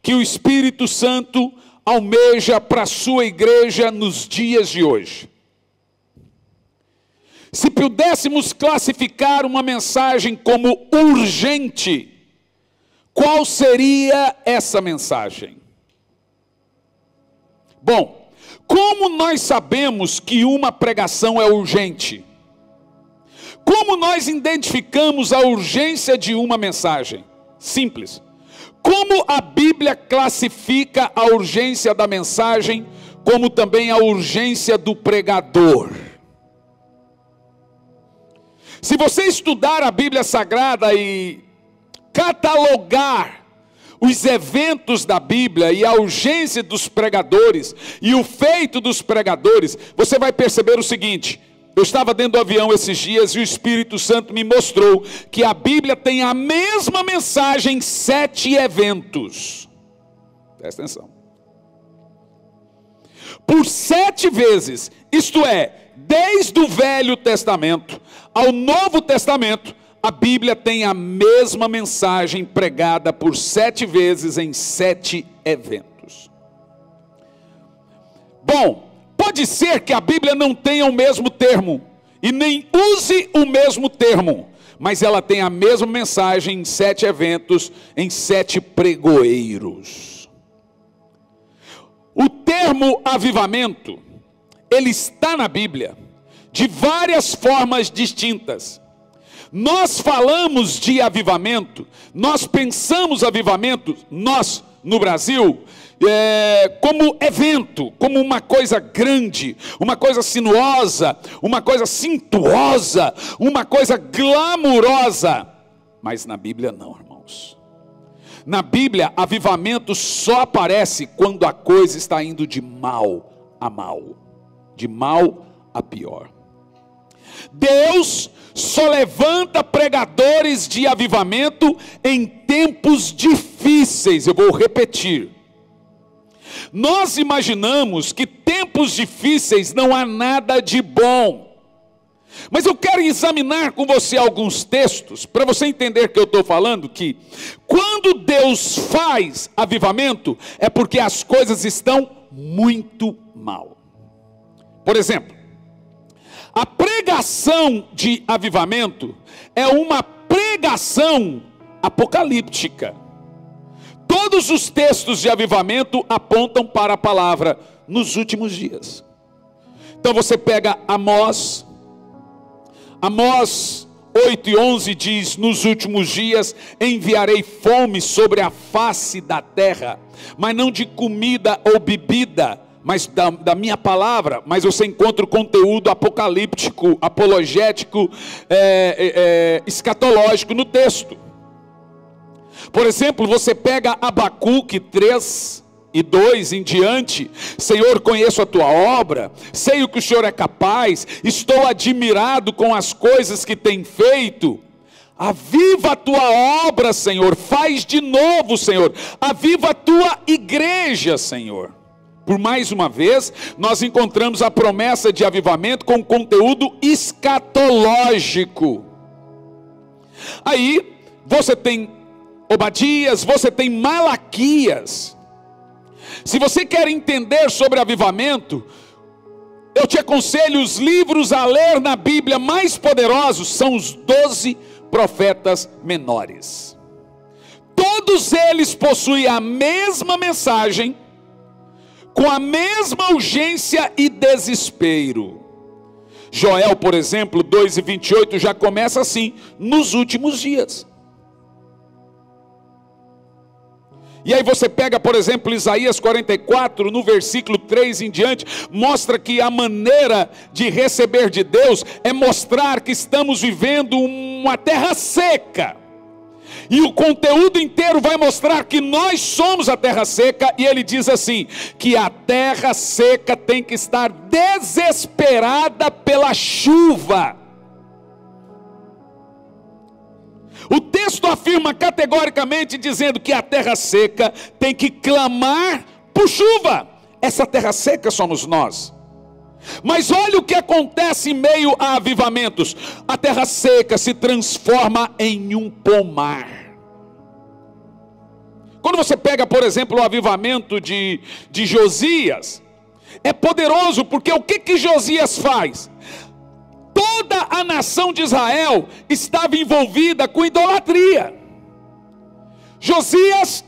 que o Espírito Santo almeja para a sua igreja nos dias de hoje. Se pudéssemos classificar uma mensagem como urgente, qual seria essa mensagem? Bom, como nós sabemos que uma pregação é urgente? Como nós identificamos a urgência de uma mensagem? Simples. Como a Bíblia classifica a urgência da mensagem, como também a urgência do pregador? Se você estudar a Bíblia Sagrada e catalogar os eventos da Bíblia e a urgência dos pregadores e o feito dos pregadores, você vai perceber o seguinte: eu estava dentro do avião esses dias e o Espírito Santo me mostrou que a Bíblia tem a mesma mensagem em 7 eventos. Presta atenção. Por 7 vezes, isto é, desde o Velho Testamento ao Novo Testamento, a Bíblia tem a mesma mensagem pregada por 7 vezes em 7 eventos. Bom, pode ser que a Bíblia não tenha o mesmo termo e nem use o mesmo termo, mas ela tem a mesma mensagem em 7 eventos, em 7 pregoeiros. O termo avivamento, ele está na Bíblia de várias formas distintas. Nós falamos de avivamento, nós pensamos avivamento, nós no Brasil, como evento, como uma coisa grande, uma coisa sinuosa, uma coisa suntuosa, uma coisa glamurosa. Mas na Bíblia não, irmãos. Na Bíblia, avivamento só aparece quando a coisa está indo de mal a mal, de mal a pior. Deus só levanta pregadores de avivamento em tempos difíceis. Eu vou repetir. Nós imaginamos que tempos difíceis não há nada de bom. Mas eu quero examinar com você alguns textos, para você entender que eu estou falando que quando Deus faz avivamento, é porque as coisas estão muito mal. Por exemplo, a pregação de avivamento é uma pregação apocalíptica. Todos os textos de avivamento apontam para a palavra nos últimos dias. Então você pega Amós 8:11 diz: nos últimos dias enviarei fome sobre a face da terra, mas não de comida ou bebida, mas da minha palavra. Mas você encontra o conteúdo apocalíptico, apologético, escatológico no texto. Por exemplo, você pega Abacuque 3:2 em diante: Senhor, conheço a tua obra, sei o que o Senhor é capaz, estou admirado com as coisas que tem feito. Aviva a tua obra, Senhor, faz de novo, Senhor, aviva a tua igreja, Senhor. Por mais uma vez, nós encontramos a promessa de avivamento com conteúdo escatológico. Aí, você tem Obadias, você tem Malaquias. Se você quer entender sobre avivamento, eu te aconselho os livros a ler na Bíblia mais poderosos, são os 12 profetas menores. Todos eles possuem a mesma mensagem, com a mesma urgência e desespero. Joel, por exemplo, 2:28 já começa assim: nos últimos dias. E aí você pega, por exemplo, Isaías 44, no versículo 3 em diante, mostra que a maneira de receber de Deus é mostrar que estamos vivendo uma terra seca. E o conteúdo inteiro vai mostrar que nós somos a terra seca. E ele diz assim, que a terra seca tem que estar desesperada pela chuva. O texto afirma categoricamente dizendo que a terra seca tem que clamar por chuva. Essa terra seca somos nós. Mas olha o que acontece em meio a avivamentos. A terra seca se transforma em um pomar. Quando você pega, por exemplo, o avivamento de Josias, é poderoso, porque o que Josias faz? Toda a nação de Israel estava envolvida com idolatria. Josias,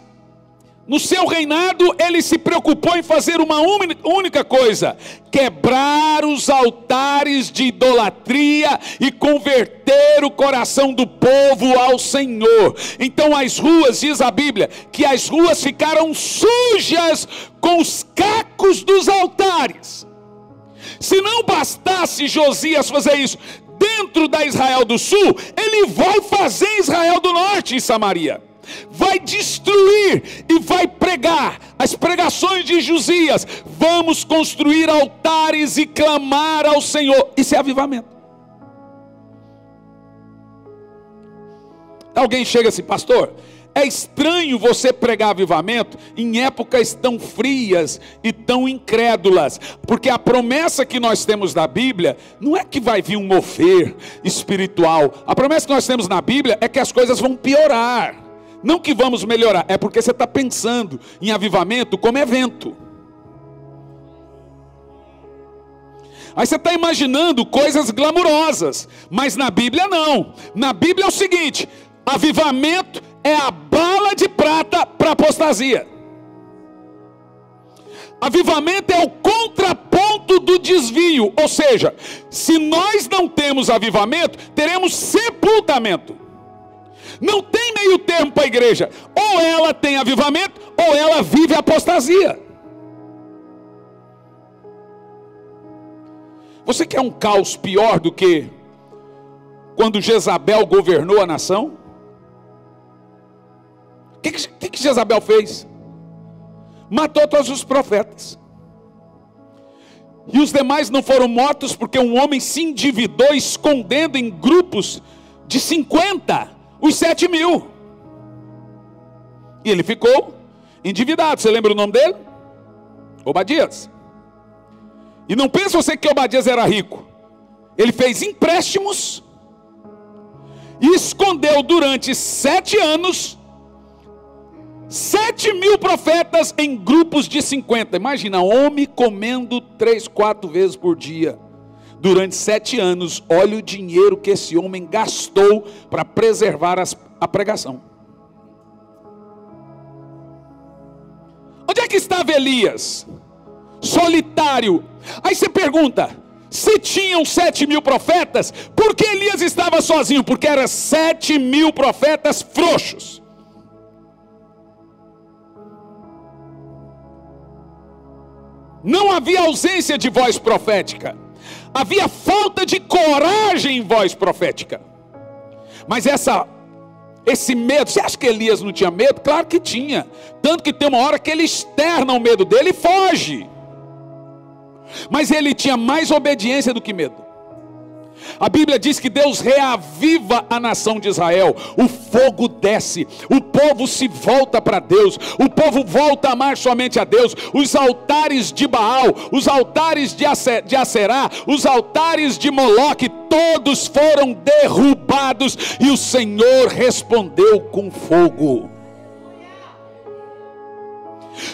no seu reinado, ele se preocupou em fazer uma única coisa: quebrar os altares de idolatria e converter o coração do povo ao Senhor. Então as ruas, diz a Bíblia, que as ruas ficaram sujas com os cacos dos altares. Se não bastasse Josias fazer isso dentro da Israel do Sul, ele vai fazer em Israel do Norte, em Samaria. Vai destruir e vai pregar as pregações de Josias: vamos construir altares e clamar ao Senhor. Isso é avivamento. Alguém chega assim: pastor, é estranho você pregar avivamento em épocas tão frias e tão incrédulas, porque a promessa que nós temos da Bíblia não é que vai vir um mover espiritual. A promessa que nós temos na Bíblia é que as coisas vão piorar, não que vamos melhorar. É porque você está pensando em avivamento como evento. Aí você está imaginando coisas glamurosas, mas na Bíblia não. Na Bíblia é o seguinte: avivamento é a bala de prata para a apostasia. Avivamento é o contraponto do desvio. Ou seja, se nós não temos avivamento, teremos sepultamento. Não tem meio termo para a igreja: ou ela tem avivamento, ou ela vive a apostasia. Você quer um caos pior do que quando Jezabel governou a nação? O que Jezabel fez? Matou todos os profetas. E os demais não foram mortos porque um homem se endividou, escondendo em grupos de 50 os 7.000. E ele ficou endividado. Você lembra o nome dele? Obadias. E não pensa você que Obadias era rico. Ele fez empréstimos e escondeu durante 7 anos 7.000 profetas em grupos de 50. Imagina, homem comendo 3, 4 vezes por dia durante 7 anos. Olha o dinheiro que esse homem gastou para preservar a pregação. Onde é que estava Elias? Solitário. Aí você pergunta: se tinham 7.000 profetas, por que Elias estava sozinho? Porque eram 7.000 profetas frouxos. Não havia ausência de voz profética, havia falta de coragem em voz profética. Mas esse medo, você acha que Elias não tinha medo? Claro que tinha. Tanto que tem uma hora que ele externa o medo dele e foge. Mas ele tinha mais obediência do que medo. A Bíblia diz que Deus reaviva a nação de Israel. O fogo desce, o povo se volta para Deus, o povo volta a amar somente a Deus. Os altares de Baal, os altares de Aserá, os altares de Moloque, todos foram derrubados e o Senhor respondeu com fogo.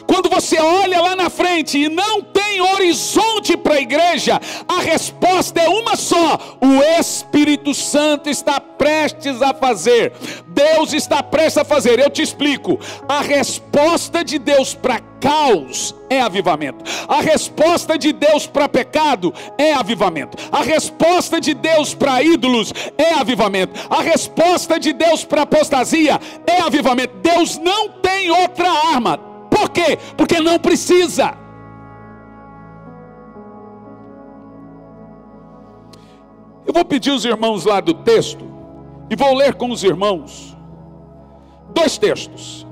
Quando você olha lá na frente e não tem horizonte para a igreja, a resposta é uma só: o Espírito Santo está prestes a fazer. Deus está prestes a fazer. Eu te explico. A resposta de Deus para caos é avivamento. A resposta de Deus para pecado é avivamento. A resposta de Deus para ídolos é avivamento. A resposta de Deus para apostasia é avivamento. Deus não tem outra arma. Por quê? Porque não precisa. Eu vou pedir os irmãos lá do texto e vou ler com os irmãos 2 textos.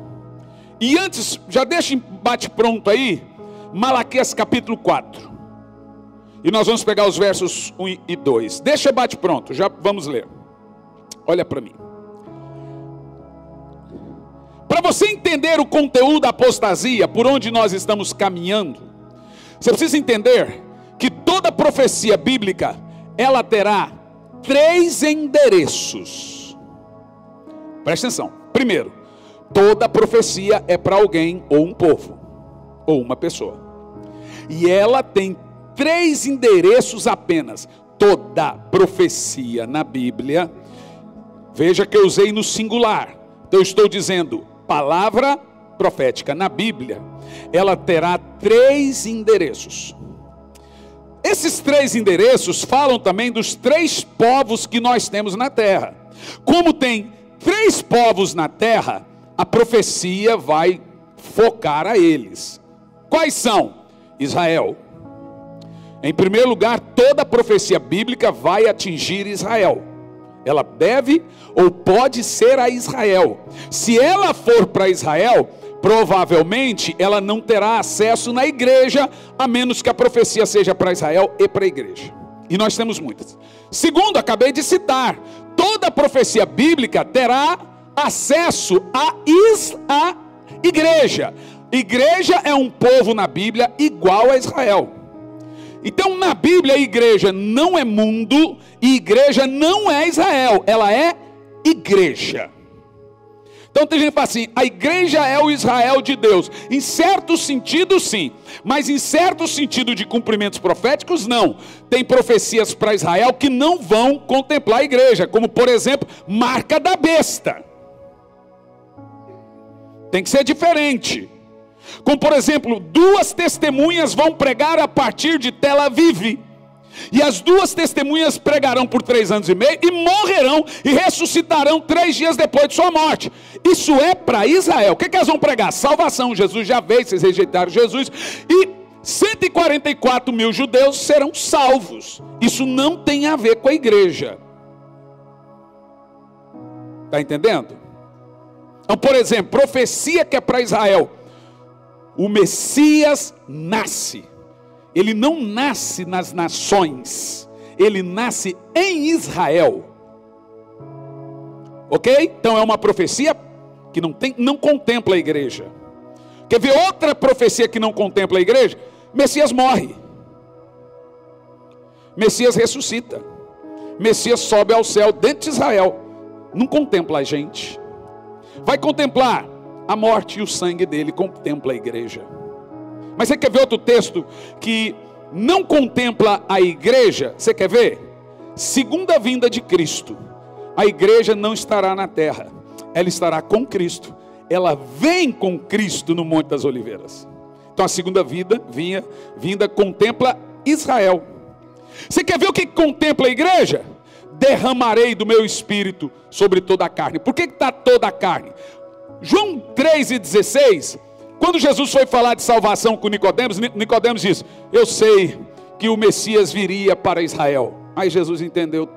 E antes, já deixa em bate pronto aí Malaquias capítulo 4. E nós vamos pegar os versos 1 e 2. Deixa bate pronto, já vamos ler. Olha para mim. Para você entender o conteúdo da apostasia, por onde nós estamos caminhando, você precisa entender que toda profecia bíblica, ela terá 3 endereços. Presta atenção. Primeiro, Toda profecia é para alguém, ou um povo, ou uma pessoa. E ela tem 3 endereços apenas. Toda profecia na Bíblia, veja que eu usei no singular. Então eu estou dizendo, palavra profética na Bíblia, ela terá 3 endereços. Esses 3 endereços falam também dos 3 povos que nós temos na terra. Como tem 3 povos na terra, a profecia vai focar a eles. Quais são? Israel. Em primeiro lugar, toda profecia bíblica vai atingir Israel. Ela deve ou pode ser a Israel. Se ela for para Israel, provavelmente ela não terá acesso na igreja, a menos que a profecia seja para Israel e para a igreja. E nós temos muitas. Segundo, acabei de citar, toda profecia bíblica terá acesso à igreja. Igreja é um povo na Bíblia igual a Israel. Então na Bíblia a igreja não é mundo e igreja não é Israel, ela é igreja. Então tem gente que fala assim, a igreja é o Israel de Deus. Em certo sentido sim, mas em certo sentido de cumprimentos proféticos não. Tem profecias para Israel que não vão contemplar a igreja, como por exemplo, marca da besta. Tem que ser diferente. Como por exemplo, 2 testemunhas vão pregar a partir de Tel Aviv. E as 2 testemunhas pregarão por 3 anos e meio e morrerão e ressuscitarão 3 dias depois de sua morte. Isso é para Israel. O que elas vão pregar? Salvação. Jesus já veio, vocês rejeitaram Jesus. E 144 mil judeus serão salvos. Isso não tem a ver com a igreja. Está entendendo? Então, por exemplo, profecia que é para Israel. O Messias nasce. Ele não nasce nas nações. Ele nasce em Israel. Ok? Então é uma profecia que não contempla a igreja. Quer ver outra profecia que não contempla a igreja? Messias morre. Messias ressuscita. Messias sobe ao céu dentro de Israel. Não contempla a gente. Vai contemplar a morte e o sangue dele, contempla a igreja. Mas você quer ver outro texto que não contempla a igreja? Você quer ver? Segunda vinda de Cristo. A igreja não estará na terra, ela estará com Cristo. Ela vem com Cristo no Monte das Oliveiras. Então a segunda vinda contempla Israel. Você quer ver o que contempla a igreja? Derramarei do meu espírito sobre toda a carne. Por que está toda a carne? João 3,16, quando Jesus foi falar de salvação com Nicodemos, Nicodemos disse, eu sei que o Messias viria para Israel. Aí Jesus entendeu,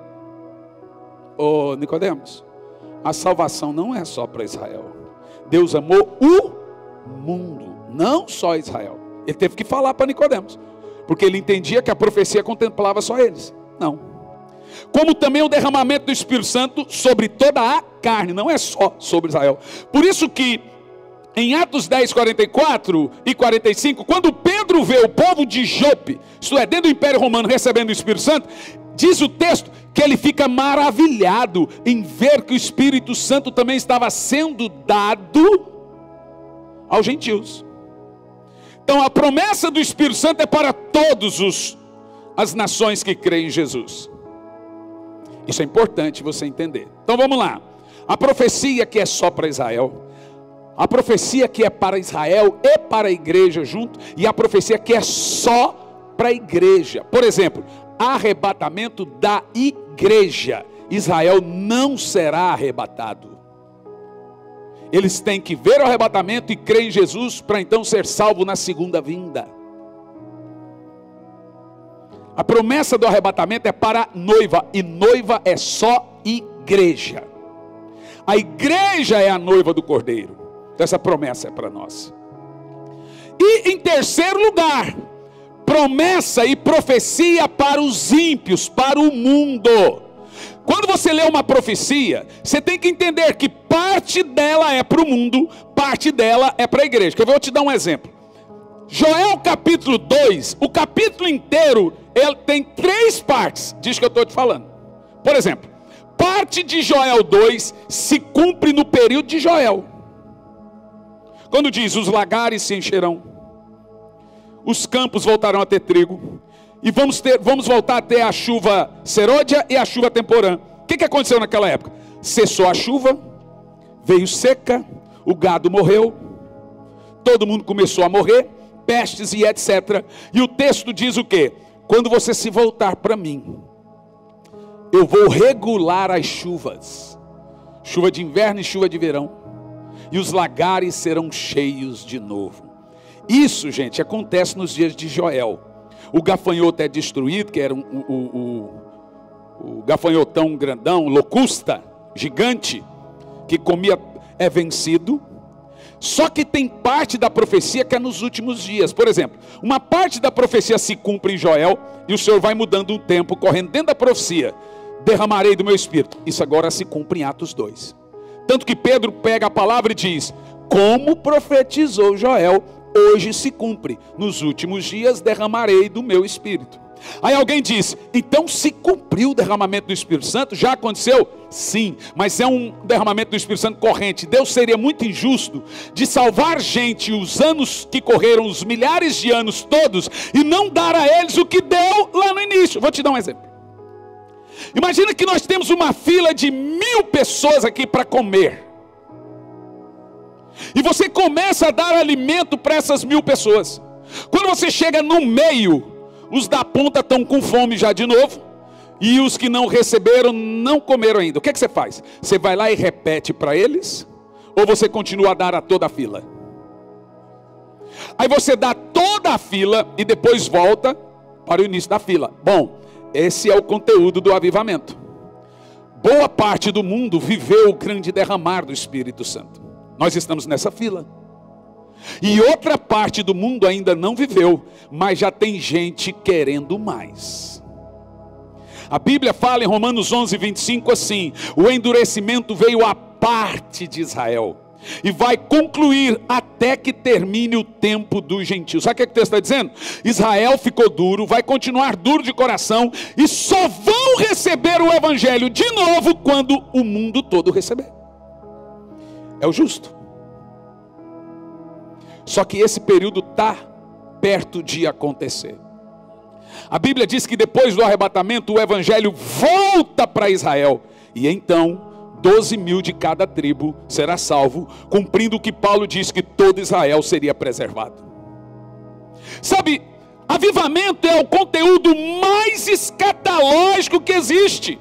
Nicodemos, a salvação não é só para Israel. Deus amou o mundo, não só Israel. Ele teve que falar para Nicodemos, porque ele entendia que a profecia contemplava só eles. Não. Como também o derramamento do Espírito Santo sobre toda a carne, não é só sobre Israel. Por isso que em Atos 10, 44 e 45, quando Pedro vê o povo de Jope, isto é, dentro do Império Romano, recebendo o Espírito Santo, diz o texto que ele fica maravilhado em ver que o Espírito Santo também estava sendo dado aos gentios. Então a promessa do Espírito Santo é para todas as nações que creem em Jesus. Isso é importante você entender. Então vamos lá. A profecia que é só para Israel, a profecia que é para Israel e para a igreja junto, e a profecia que é só para a igreja. Por exemplo, arrebatamento da igreja. Israel não será arrebatado. Eles têm que ver o arrebatamento e crer em Jesus para então ser salvo na segunda vinda. A promessa do arrebatamento é para noiva, e noiva é só igreja. A igreja é a noiva do Cordeiro. Então essa promessa é para nós. E em terceiro lugar, promessa e profecia para os ímpios, para o mundo. Quando você lê uma profecia, você tem que entender que parte dela é para o mundo, parte dela é para a igreja. Eu vou te dar um exemplo. Joel capítulo 2, o capítulo inteiro, ele tem 3 partes, diz que eu estou te falando. Por exemplo, parte de Joel 2 se cumpre no período de Joel. Quando diz, os lagares se encherão, os campos voltarão a ter trigo, e vamos voltar a ter a chuva serôdia e a chuva temporã. O que aconteceu naquela época? Cessou a chuva, veio seca, o gado morreu, todo mundo começou a morrer, pestes e etc. E o texto diz o quê? Quando você se voltar para mim, eu vou regular as chuvas, chuva de inverno e chuva de verão, e os lagares serão cheios de novo. Isso, gente, acontece nos dias de Joel. O gafanhoto é destruído, que era o gafanhotão grandão, locusta, gigante, que comia, é vencido. Só que tem parte da profecia que é nos últimos dias. Por exemplo, uma parte da profecia se cumpre em Joel, e o Senhor vai mudando o tempo, correndo dentro da profecia. Derramarei do meu espírito. Isso agora se cumpre em Atos 2. Tanto que Pedro pega a palavra e diz, como profetizou Joel, hoje se cumpre. Nos últimos dias derramarei do meu espírito. Aí alguém diz, então se cumpriu o derramamento do Espírito Santo? Já aconteceu? Sim, mas é um derramamento do Espírito Santo corrente. Deus seria muito injusto de salvar gente os anos que correram, os milhares de anos todos, e não dar a eles o que deu lá no início. Vou te dar um exemplo. Imagina que nós temos uma fila de 1000 pessoas aqui para comer, e você começa a dar alimento para essas 1000 pessoas. Quando você chega no meio, os da ponta estão com fome já de novo, e os que não receberam não comeram ainda. O que você faz? Você vai lá e repete para eles? Ou você continua a dar a toda a fila? Aí você dá toda a fila e depois volta para o início da fila. Bom, esse é o conteúdo do avivamento. Boa parte do mundo viveu o grande derramar do Espírito Santo. Nós estamos nessa fila. E outra parte do mundo ainda não viveu, mas já tem gente querendo mais. A Bíblia fala em Romanos 11:25 assim: o endurecimento veio à parte de Israel, e vai concluir até que termine o tempo dos gentios. Sabe o que o texto está dizendo? Israel ficou duro, vai continuar duro de coração, e só vão receber o evangelho de novo quando o mundo todo receber. É o justo. Só que esse período está perto de acontecer. A Bíblia diz que depois do arrebatamento o evangelho volta para Israel, e então 12.000 de cada tribo será salvo, cumprindo o que Paulo diz, que todo Israel seria preservado. Sabe, avivamento é o conteúdo mais escatológico que existe,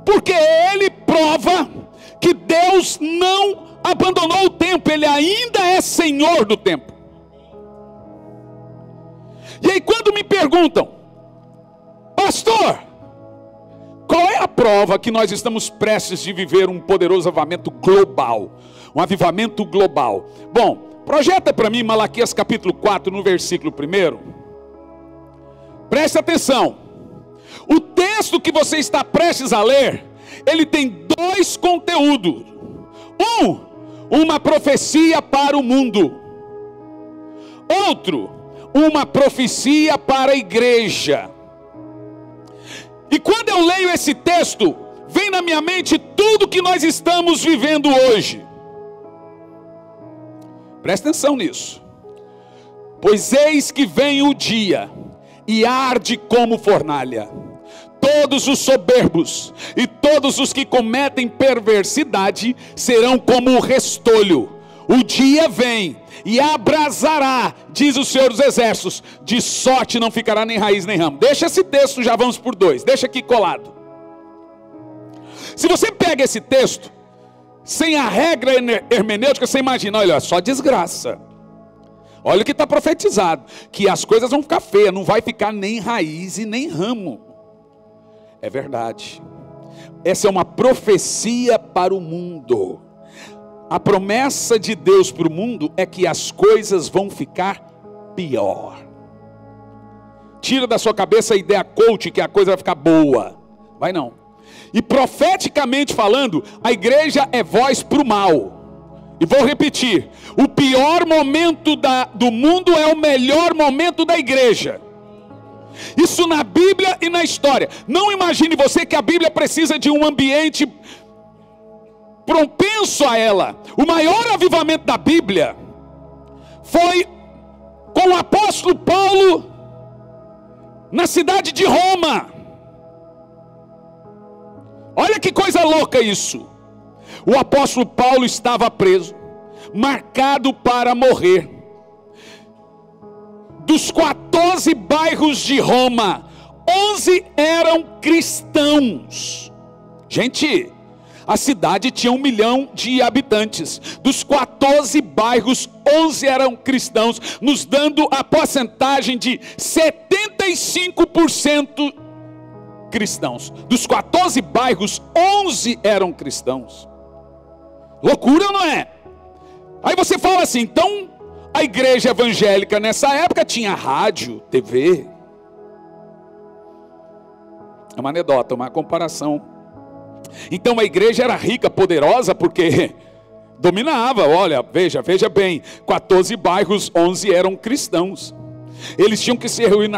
porque ele prova que Deus não abandonou o tempo, Ele ainda é Senhor do tempo. E aí quando me perguntam, pastor, qual é a prova que nós estamos prestes de viver um poderoso avivamento global? Um avivamento global. Bom, projeta para mim Malaquias capítulo 4, no versículo 1. Preste atenção. O texto que você está prestes a ler, ele tem dois conteúdos. Uma profecia para o mundo. Outro, uma profecia para a igreja. E quando eu leio esse texto, vem na minha mente tudo que nós estamos vivendo hoje. Presta atenção nisso. Pois eis que vem o dia, e arde como fornalha. Todos os soberbos e todos os que cometem perversidade serão como o restolho. O dia vem e abrasará, diz o Senhor dos Exércitos, de sorte não ficará nem raiz nem ramo. Deixa esse texto, já vamos por dois, deixa aqui colado. Se você pega esse texto, sem a regra hermenêutica, você imagina, olha, só desgraça. Olha o que está profetizado, que as coisas vão ficar feias, não vai ficar nem raiz e nem ramo. É verdade. Essa é uma profecia para o mundo. A promessa de Deus para o mundo é que as coisas vão ficar pior. Tira da sua cabeça a ideia coach que a coisa vai ficar boa. Vai não. E profeticamente falando, a igreja é voz para o mal. E vou repetir: o pior momento do mundo é o melhor momento da igreja. Isso na Bíblia e na história. Não imagine você que a Bíblia precisa de um ambiente propenso a ela. O maior avivamento da Bíblia foi com o apóstolo Paulo na cidade de Roma. Olha que coisa louca isso. O apóstolo Paulo estava preso, marcado para morrer. Dos 14 bairros de Roma, 11 eram cristãos. Gente, a cidade tinha 1 milhão de habitantes. Dos 14 bairros, 11 eram cristãos, nos dando a porcentagem de 75% cristãos. Dos 14 bairros, 11 eram cristãos. Loucura, não é? Aí você fala assim, então a igreja evangélica nessa época tinha rádio, TV. É uma anedota, uma comparação. Então a igreja era rica, poderosa, porque dominava. Olha, veja bem, 14 bairros, 11 eram cristãos. Eles tinham que se reunir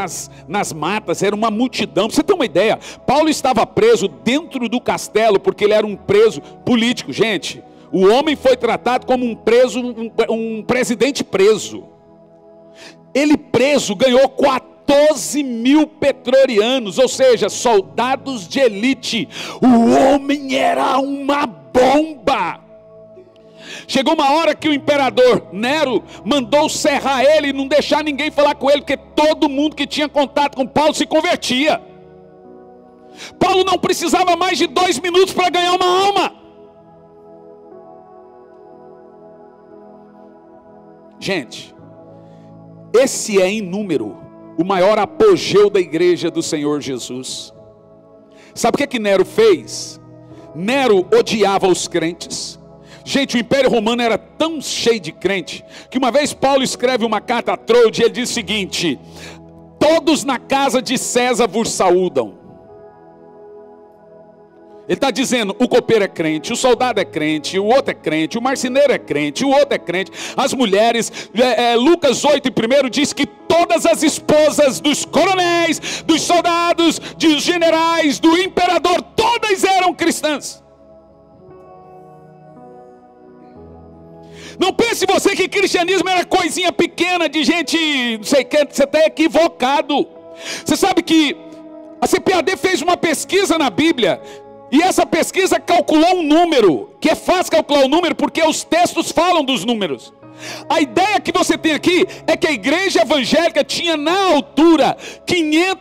nas matas, era uma multidão. Pra você ter uma ideia, Paulo estava preso dentro do castelo, porque ele era um preso político. Gente, o homem foi tratado como um preso, um presidente preso. Ele preso ganhou 14 mil pretorianos, ou seja, soldados de elite. O homem era uma bomba. Chegou uma hora que o imperador Nero mandou cerrar ele e não deixar ninguém falar com ele, porque todo mundo que tinha contato com Paulo se convertia. Paulo não precisava mais de 2 minutos para ganhar uma alma. Gente, esse é em número o maior apogeu da igreja do Senhor Jesus. Sabe o que Nero fez? Nero odiava os crentes. Gente, o Império Romano era tão cheio de crente, que uma vez Paulo escreve uma carta a Troade, e ele diz o seguinte: todos na casa de César vos saúdam. Ele está dizendo, o copeiro é crente, o soldado é crente, o outro é crente, o marceneiro é crente, o outro é crente, as mulheres. Lucas 8:1 diz que todas as esposas dos coronéis, dos soldados, dos generais, do imperador, todas eram cristãs. Não pense você que cristianismo era coisinha pequena de gente, não sei o que, você está equivocado. Você sabe que a CPAD fez uma pesquisa na Bíblia, e essa pesquisa calculou um número, que é fácil calcular o número, porque os textos falam dos números. A ideia que você tem aqui é que a igreja evangélica tinha na altura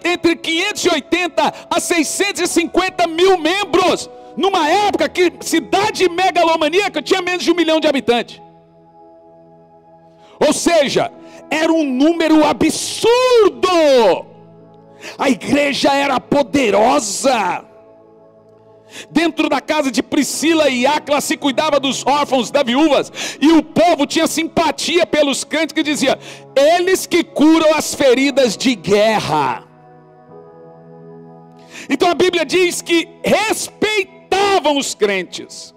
entre 580 a 650 mil membros, numa época que cidade megalomaníaca tinha menos de 1 milhão de habitantes. Ou seja, era um número absurdo. A igreja era poderosa. Dentro da casa de Priscila e Áquila se cuidava dos órfãos, das viúvas, e o povo tinha simpatia pelos crentes, que dizia: eles que curam as feridas de guerra. Então a Bíblia diz que respeitavam os crentes.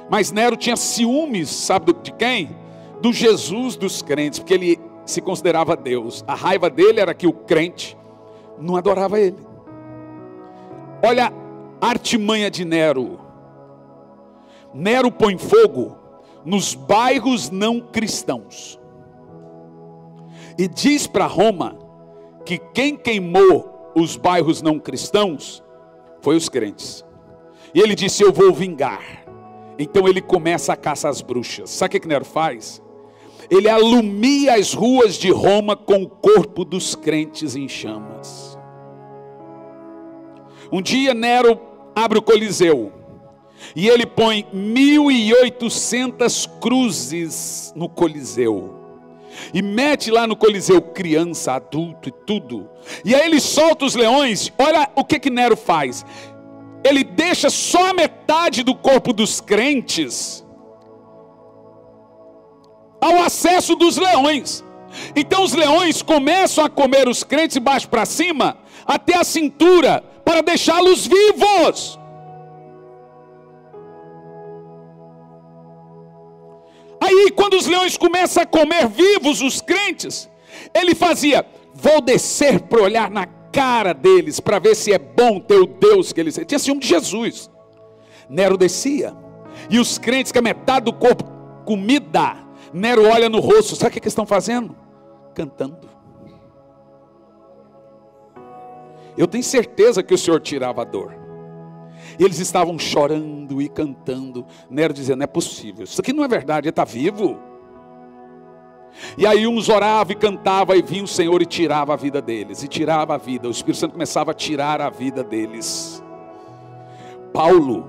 Mas Nero tinha ciúmes, sabe de quem? Do Jesus dos crentes, porque ele se considerava Deus. A raiva dele era que o crente não adorava ele. Olha a artimanha de Nero. Nero põe fogo nos bairros não cristãos e diz para Roma que quem queimou os bairros não cristãos foi os crentes. E ele disse: eu vou vingar. Então ele começa a caça às bruxas. Sabe o que Nero faz? Ele alumia as ruas de Roma com o corpo dos crentes em chamas. Um dia Nero abre o Coliseu e ele põe 1.800 cruzes no Coliseu. E mete lá no Coliseu criança, adulto e tudo. E aí ele solta os leões. Olha o que Nero faz. Ele deixa só a metade do corpo dos crentes ao acesso dos leões. Então os leões começam a comer os crentes de baixo para cima, até a cintura, para deixá-los vivos. Aí quando os leões começam a comer vivos os crentes, ele fazia: vou descer para olhar na cara deles, para ver se é bom ter o Deus que eles tinha ciúme de Jesus. Nero descia, E os crentes que a metade do corpo comida, Nero olha no rosto, sabe o que eles estão fazendo? Cantando. Eu tenho certeza que o Senhor tirava a dor. Eles estavam chorando e cantando. Nero dizendo, não é possível, isso aqui não é verdade, ele está vivo. E aí uns oravam e cantavam, e vinha o Senhor e tirava a vida deles, e tirava a vida, o Espírito Santo começava a tirar a vida deles. Paulo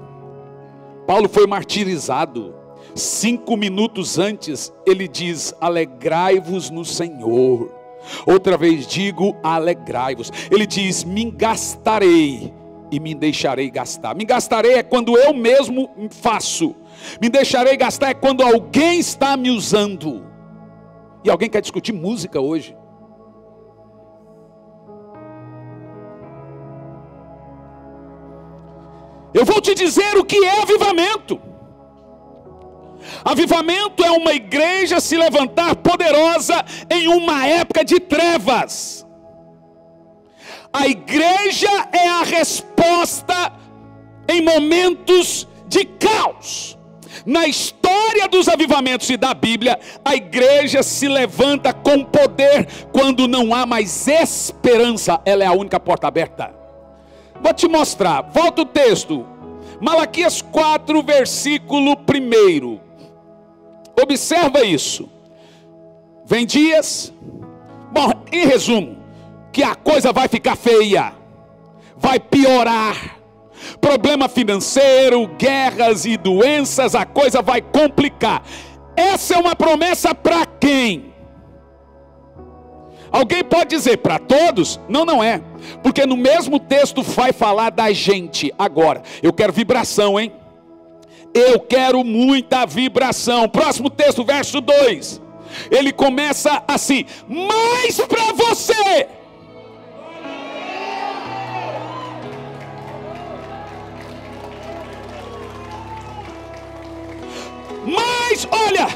foi martirizado. 5 minutos antes ele diz, alegrai-vos no Senhor. Outra vez digo, alegrai-vos. Ele diz, me gastarei e me deixarei gastar. Me gastarei é quando eu mesmo faço. Me deixarei gastar é quando alguém está me usando. E alguém quer discutir música hoje? Eu vou te dizer o que é avivamento. Avivamento é uma igreja se levantar poderosa em uma época de trevas. A igreja é a resposta em momentos de caos. Na história dos avivamentos e da Bíblia, a igreja se levanta com poder quando não há mais esperança. Ela é a única porta aberta. Vou te mostrar, volta o texto. Malaquias 4, versículo 1. Observa isso. Vem dias, bom, em resumo, que a coisa vai ficar feia, vai piorar. Problema financeiro, guerras e doenças, a coisa vai complicar. Essa é uma promessa para quem? Alguém pode dizer para todos? Não, não é. Porque no mesmo texto vai falar da gente. Agora, eu quero vibração, hein? Eu quero muita vibração. Próximo texto, verso 2. Ele começa assim: mas para você. Mas olha,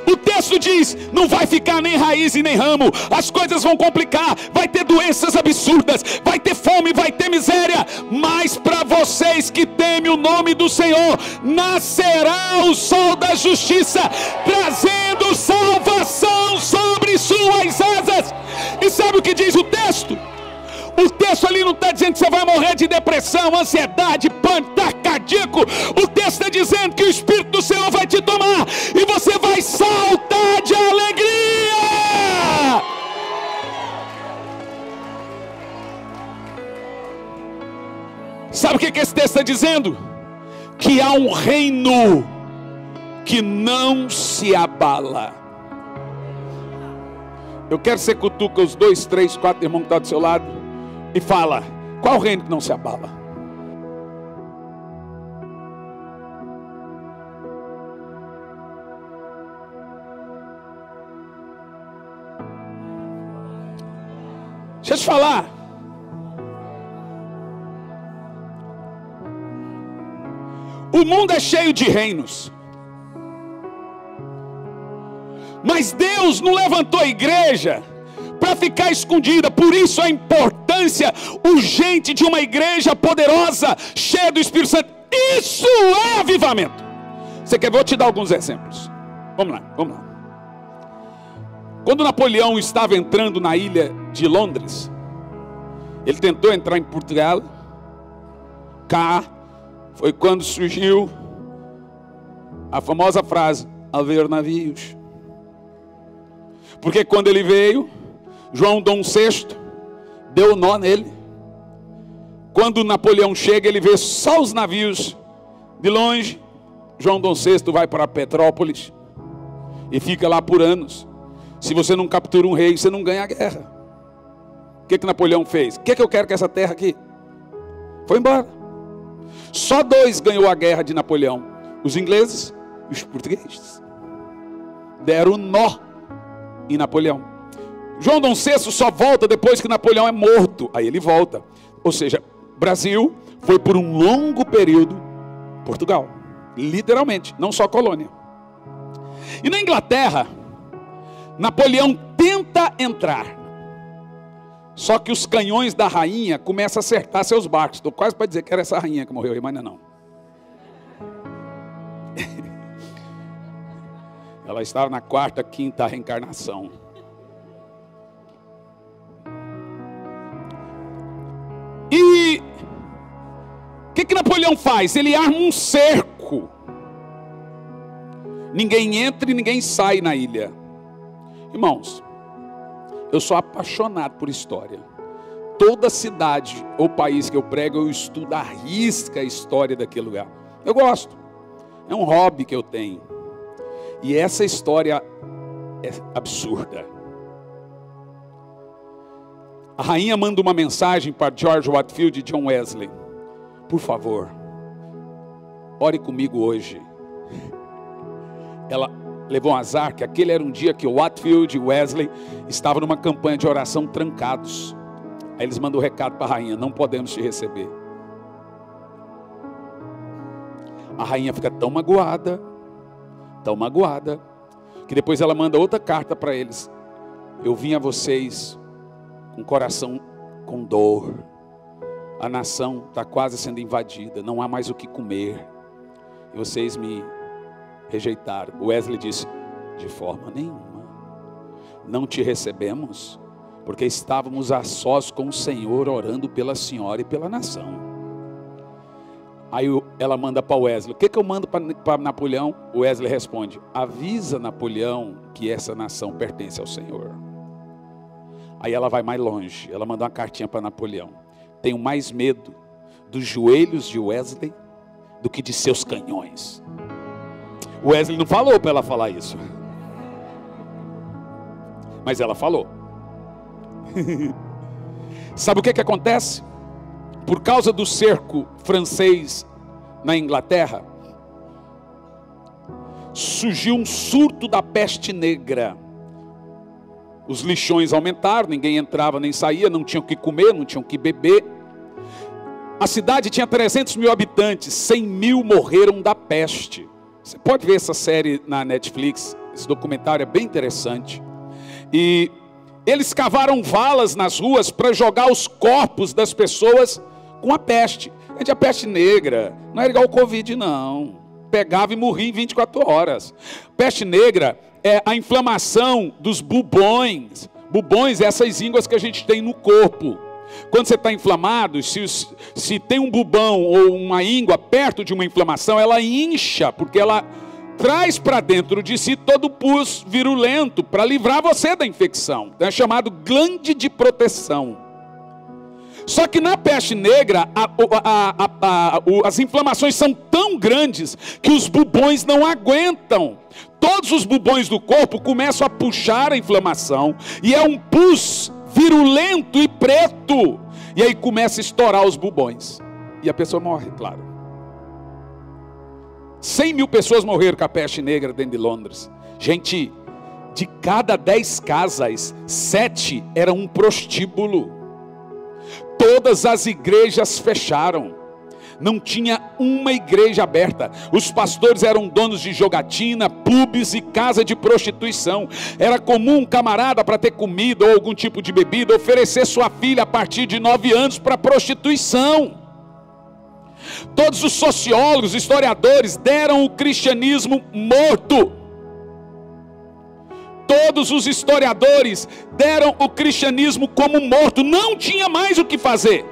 o texto diz, não vai ficar nem raiz e nem ramo, as coisas vão complicar, vai ter doenças absurdas, vai ter fome, vai ter miséria, mas para vocês que temem o nome do Senhor, nascerá o sol da justiça, trazendo salvação sobre suas asas. E sabe o que diz o texto? O texto ali não está dizendo que você vai morrer de depressão, ansiedade, pânico, cardíaco. O texto está dizendo que o Espírito do Senhor vai te tomar e você vai saltar de alegria. Sabe o que esse texto está dizendo? Que há um reino que não se abala. Eu quero que você cutuca os 2, 3, 4 irmãos que estão do seu lado e fala, qual reino que não se abala? Deixa eu te falar. O mundo é cheio de reinos. Mas Deus não levantou a igreja para ficar escondida. Por isso a importância urgente de uma igreja poderosa, cheia do Espírito Santo. Isso é avivamento. Você quer ver? Vou te dar alguns exemplos. Vamos lá. Quando Napoleão estava entrando na ilha de Londres, ele tentou entrar em Portugal. Cá foi quando surgiu a famosa frase, haver navios. Porque quando ele veio, João Dom VI deu nó nele. Quando Napoleão chega, ele vê só os navios de longe. João Dom VI vai para Petrópolis e fica lá por anos. Se você não captura um rei, você não ganha a guerra. O que Napoleão fez? O que eu quero com essa terra aqui? Foi embora. Só 2 ganhou a guerra de Napoleão: os ingleses e os portugueses. Deram nó em Napoleão. João Dom VI só volta depois que Napoleão é morto. Aí ele volta. Ou seja, Brasil foi por um longo período Portugal. Literalmente, não só colônia. E na Inglaterra, Napoleão tenta entrar. Só que os canhões da rainha começam a acertar seus barcos. Estou quase para dizer que era essa rainha que morreu aí, mas não é não. Ela estava na 4ª, 5ª reencarnação. E o que Napoleão faz? Ele arma um cerco. Ninguém entra e ninguém sai na ilha. Irmãos, eu sou apaixonado por história. Toda cidade ou país que eu prego, eu estudo à risca a história daquele lugar. Eu gosto. É um hobby que eu tenho. E essa história é absurda. A rainha manda uma mensagem para George Whitefield e John Wesley. Por favor, ore comigo hoje. Ela levou um azar, que aquele era um dia que o Whitefield e Wesley estavam numa campanha de oração trancados. Aí eles mandam o recado para a rainha: não podemos te receber. A rainha fica tão magoada, que depois ela manda outra carta para eles: eu vim a vocês com o coração com dor. A nação está quase sendo invadida, não há mais o que comer. E vocês me rejeitaram. Wesley disse: de forma nenhuma. Não te recebemos, porque estávamos a sós com o Senhor, orando pela senhora e pela nação. Aí ela manda para Wesley: o que eu mando para Napoleão? Wesley responde: avisa Napoleão que essa nação pertence ao Senhor. Aí ela vai mais longe, ela manda uma cartinha para Napoleão: tenho mais medo dos joelhos de Wesley do que de seus canhões. Wesley não falou para ela falar isso, mas ela falou. Sabe o que acontece? Por causa do cerco francês na Inglaterra, surgiu um surto da peste negra. Os lixões aumentaram, ninguém entrava nem saía, não tinham o que comer, não tinham o que beber. A cidade tinha 300 mil habitantes, 100 mil morreram da peste. Você pode ver essa série na Netflix, esse documentário é bem interessante. E eles cavaram valas nas ruas para jogar os corpos das pessoas com a peste. É a peste negra, não era igual o Covid não. Pegava e morria em 24 horas. Peste negra é a inflamação dos bubões. Bubões é essas ínguas que a gente tem no corpo. Quando você está inflamado, se tem um bubão ou uma íngua perto de uma inflamação, ela incha, porque ela traz para dentro de si todo o pus virulento para livrar você da infecção. É chamado glande de proteção. Só que na peste negra, as inflamações são tão grandes que os bubões não aguentam. Todos os bubões do corpo começam a puxar a inflamação, e é um pus virulento e preto, e aí começa a estourar os bubões, e a pessoa morre, claro. 100 mil pessoas morreram com a peste negra dentro de Londres. Gente, de cada 10 casas, 7 eram um prostíbulo. Todas as igrejas fecharam. Não tinha uma igreja aberta. Os pastores eram donos de jogatina, pubs e casa de prostituição. Era comum um camarada, para ter comida ou algum tipo de bebida, oferecer sua filha a partir de 9 anos para prostituição. Todos os sociólogos, historiadores deram o cristianismo morto. Todos os historiadores deram o cristianismo como morto. Não tinha mais o que fazer.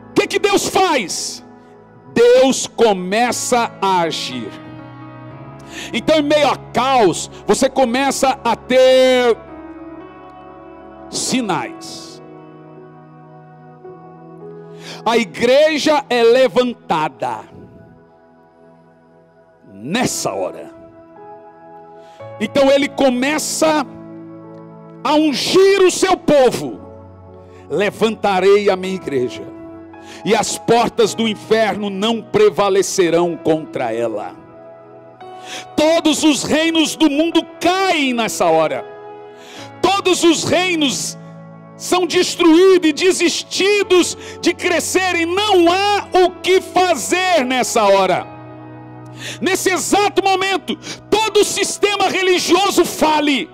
O que Deus faz? Deus começa a agir. Então, em meio a caos, você começa a ter sinais. A igreja é levantada nessa hora. Então ele começa a ungir o seu povo. Levantarei a minha igreja, e as portas do inferno não prevalecerão contra ela. Todos os reinos do mundo caem nessa hora. Todos os reinos são destruídos e desistidos de crescerem. Não há o que fazer nessa hora. Nesse exato momento, todo o sistema religioso fale.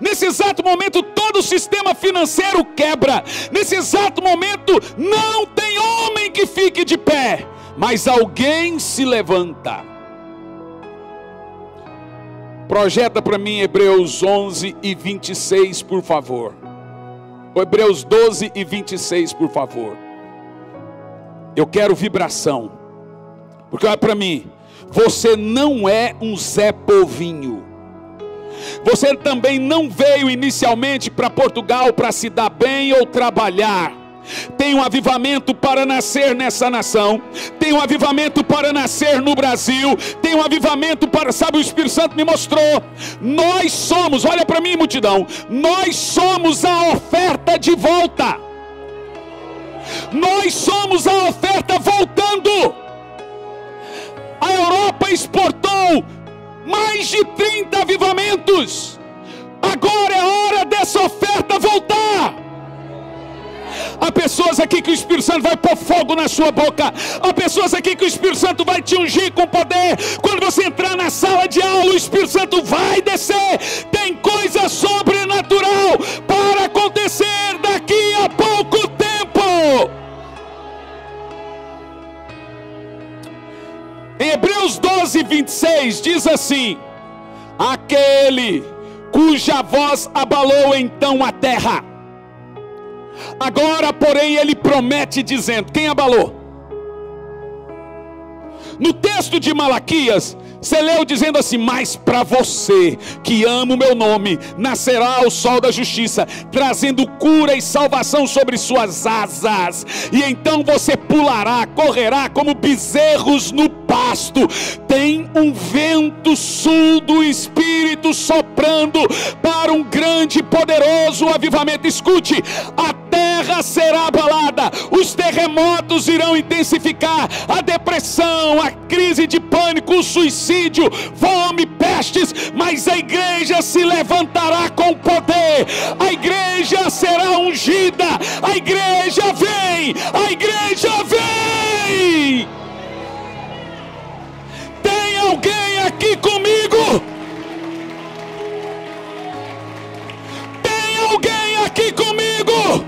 Nesse exato momento, todo o sistema financeiro quebra. Nesse exato momento, não tem homem que fique de pé, mas alguém se levanta. Projeta para mim Hebreus 11 e 26, por favor. Hebreus 12 e 26, por favor. Eu quero vibração. Porque olha para mim, você não é um Zé Povinho. Você também não veio inicialmente para Portugal para se dar bem ou trabalhar. Tem um avivamento para nascer nessa nação. Tem um avivamento para nascer no Brasil. Tem um avivamento para... Sabe, o Espírito Santo me mostrou. Nós somos, olha para mim, multidão. Nós somos a oferta de volta. Nós somos a oferta voltando. A Europa exportou mais de 30 avivamentos. Agora é hora dessa oferta voltar. Há pessoas aqui que o Espírito Santo vai pôr fogo na sua boca. Há pessoas aqui que o Espírito Santo vai te ungir com poder. Quando você entrar na sala de aula, o Espírito Santo vai descer. Tem coisa sobrenatural para acontecer daqui a pouco tempo. Em Hebreus 12, 26 diz assim: aquele cuja voz abalou então a terra, agora porém ele promete dizendo... Quem abalou? No texto de Malaquias, você leu dizendo assim: mas para você que ama o meu nome, nascerá o sol da justiça, trazendo cura e salvação sobre suas asas, e então você pulará, correrá como bezerros no pasto. Tem um vento sul do Espírito soprando para um grande e poderoso avivamento. Escute, a terra será abalada, os terremotos irão intensificar, a depressão, a crise de pânico, o suicídio, fome, pestes, mas a igreja se levantará com poder, a igreja será ungida, a igreja vem, a igreja vem. Tem alguém aqui comigo? Tem alguém aqui comigo?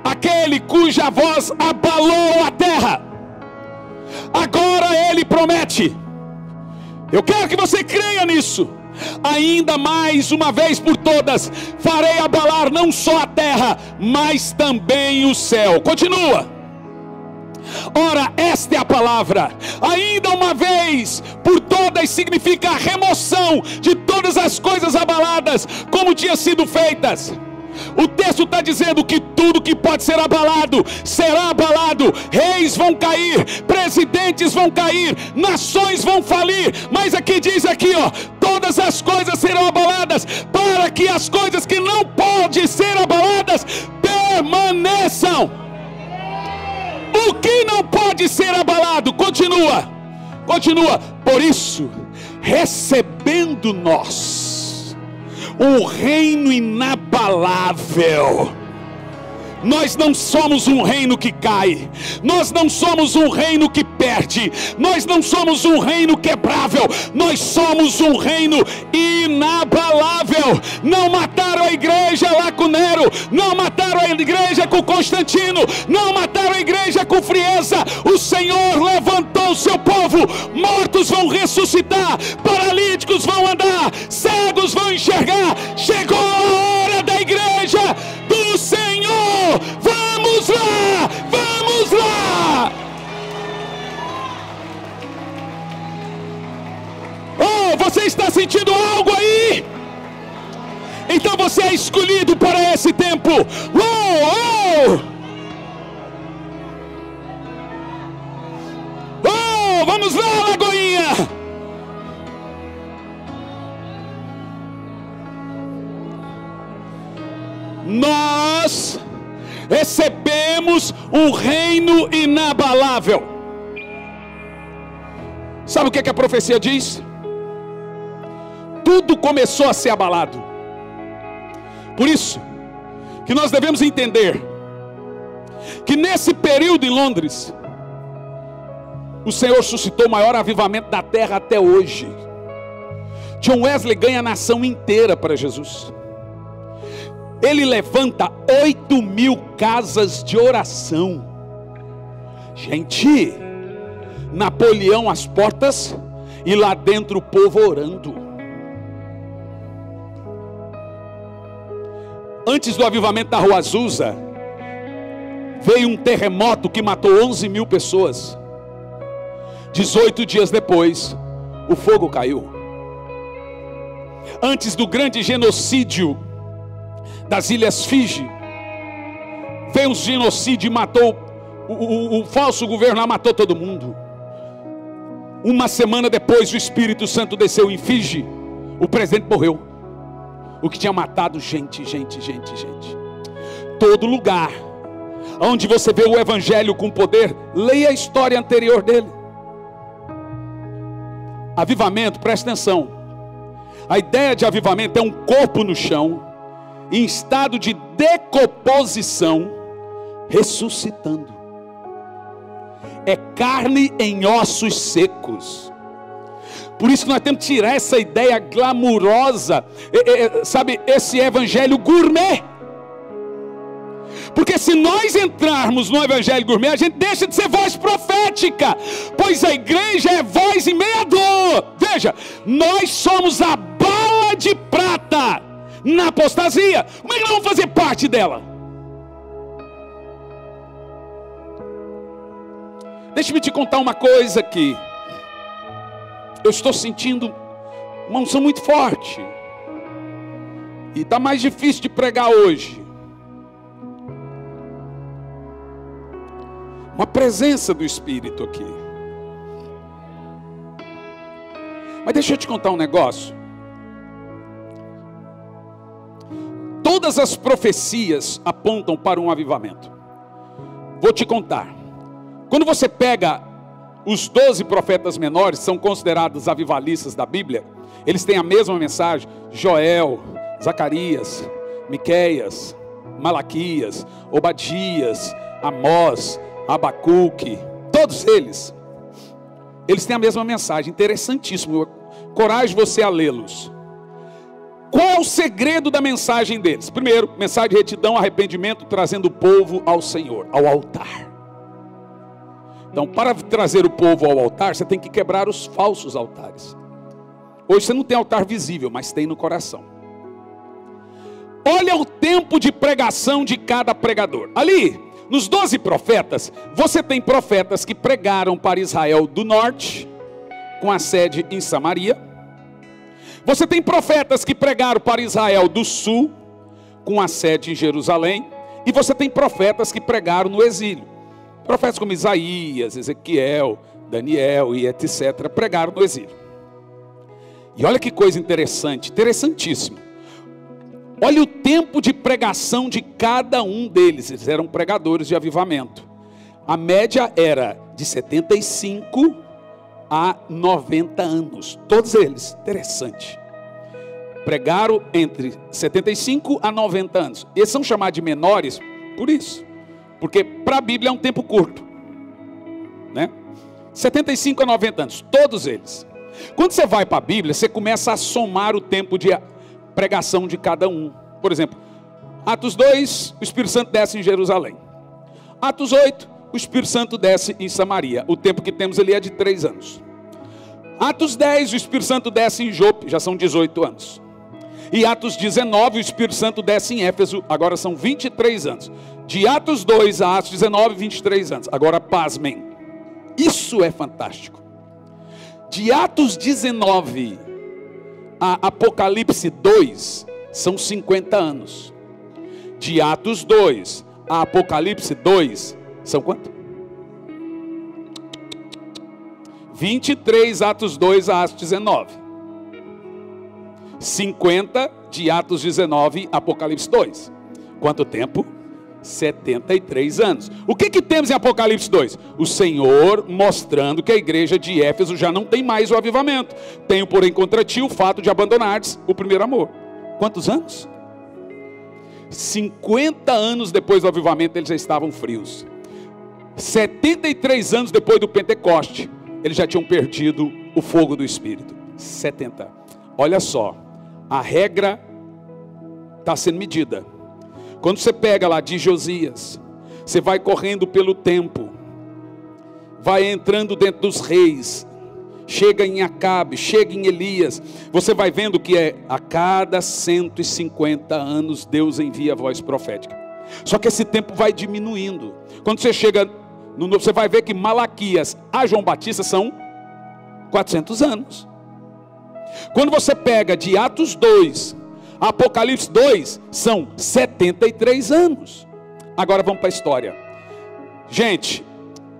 Aquele cuja voz abalou a terra, agora ele promete. Eu quero que você creia nisso. Ainda mais uma vez por todas, farei abalar não só a terra, mas também o céu. Continua. Ora, esta é a palavra. Ainda uma vez por todas significa a remoção de todas as coisas abaladas, como tinham sido feitas. O texto está dizendo que tudo que pode ser abalado será abalado. Reis vão cair, presidentes vão cair, nações vão falir. Mas aqui diz aqui, ó, todas as coisas serão abaladas, para que as coisas que não podem ser abaladas permaneçam. O que não pode ser abalado? Continua. Por isso, recebendo nós o reino inabalável. Nós não somos um reino que cai, nós não somos um reino que perde, nós não somos um reino quebrável, nós somos um reino inabalável. Não mataram a igreja lá com Nero, não mataram a igreja com Constantino, não mataram a igreja com frieza. O Senhor levantou o seu povo, mortos vão ressuscitar, paralíticos vão andar, cegos vão enxergar. Chegou a hora da igreja do Senhor. Vamos lá, vamos lá. Oh, você está sentindo algo aí? Então você é escolhido para esse tempo. Vamos lá, Lagoinha. Nós recebemos um reino inabalável. Sabe o que a profecia diz? Tudo começou a ser abalado. Por isso que nós devemos entender que nesse período em Londres, o Senhor suscitou o maior avivamento da terra até hoje. John Wesley ganha a nação inteira para Jesus. ele levanta 8.000 casas de oração. Gente, Napoleão às portas e lá dentro o povo orando. Antes do avivamento da Rua Azusa, veio um terremoto que matou 11.000 pessoas. 18 dias depois, o fogo caiu. Antes do grande genocídio das Ilhas Fiji, veio um genocídio e matou, o falso governo lá matou todo mundo. Uma semana depois, o Espírito Santo desceu em Fiji, o presidente morreu. O que tinha matado gente. Todo lugar onde você vê o evangelho com poder, leia a história anterior dele. Avivamento, presta atenção. A ideia de avivamento é um corpo no chão, em estado de decomposição, ressuscitando. É carne em ossos secos. Por isso que nós temos que tirar essa ideia glamurosa, sabe, esse evangelho gourmet. Porque se nós entrarmos no evangelho gourmet, a gente deixa de ser voz profética, pois a igreja é voz em meia dor. Veja, nós somos a bala de prata na apostasia. Como é que nós vamos fazer parte dela? Deixa-me te contar uma coisa aqui. Eu estou sentindo uma unção muito forte. E está mais difícil de pregar hoje. Uma presença do Espírito aqui. Mas deixa eu te contar um negócio. Todas as profecias apontam para um avivamento. Vou te contar. Quando você pega os 12 profetas menores, são considerados avivalistas da Bíblia. Eles têm a mesma mensagem. Joel, Zacarias, Miqueias, Malaquias, Obadias, Amós, Abacuque, todos eles têm a mesma mensagem. Interessantíssimo. Coragem você a lê-los. Qual é o segredo da mensagem deles? Primeiro, mensagem de retidão, arrependimento, trazendo o povo ao Senhor, ao altar. Então, para trazer o povo ao altar, você tem que quebrar os falsos altares. Hoje você não tem altar visível, mas tem no coração. Olha o tempo de pregação de cada pregador. Ali, nos 12 profetas, você tem profetas que pregaram para Israel do norte, com a sede em Samaria. Você tem profetas que pregaram para Israel do sul, com a sede em Jerusalém. E você tem profetas que pregaram no exílio. Profetas como Isaías, Ezequiel, Daniel e etc. pregaram no exílio. E olha que coisa interessante, interessantíssimo. Olha o tempo de pregação de cada um deles. Eles eram pregadores de avivamento. A média era de 75 a 90 anos. Todos eles, interessante. Pregaram entre 75 a 90 anos. Eles são chamados de menores por isso. Porque para a Bíblia é um tempo curto, né? 75 a 90 anos, todos eles. Quando você vai para a Bíblia, você começa a somar o tempo de pregação de cada um. Por exemplo, Atos 2, o Espírito Santo desce em Jerusalém. Atos 8, o Espírito Santo desce em Samaria. O tempo que temos ali é de 3 anos. Atos 10, o Espírito Santo desce em Jope, já são 18 anos. E Atos 19, o Espírito Santo desce em Éfeso, agora são 23 anos. De Atos 2 a Atos 19, 23 anos. Agora pasmem. Isso é fantástico. De Atos 19 a Apocalipse 2, são 50 anos. De Atos 2 a Apocalipse 2, são quanto? 23 Atos 2 a Atos 19. 50 de Atos 19, Apocalipse 2. Quanto tempo? 73 anos. O que temos em Apocalipse 2? O Senhor mostrando que a igreja de Éfeso já não tem mais o avivamento. Tenho, porém, contra ti o fato de abandonares o primeiro amor. Quantos anos? 50 anos depois do avivamento eles já estavam frios. 73 anos depois do Pentecoste, eles já tinham perdido o fogo do Espírito. 70. Olha só, a regra está sendo medida. Quando você pega lá de Josias, você vai correndo pelo tempo, vai entrando dentro dos reis, chega em Acabe, chega em Elias, você vai vendo que a cada 150 anos Deus envia a voz profética. Só que esse tempo vai diminuindo. Quando você chega no novo, você vai ver que Malaquias a João Batista são 400 anos. Quando você pega de Atos 2 a Apocalipse 2, são 73 anos. Agora vamos para a história. Gente,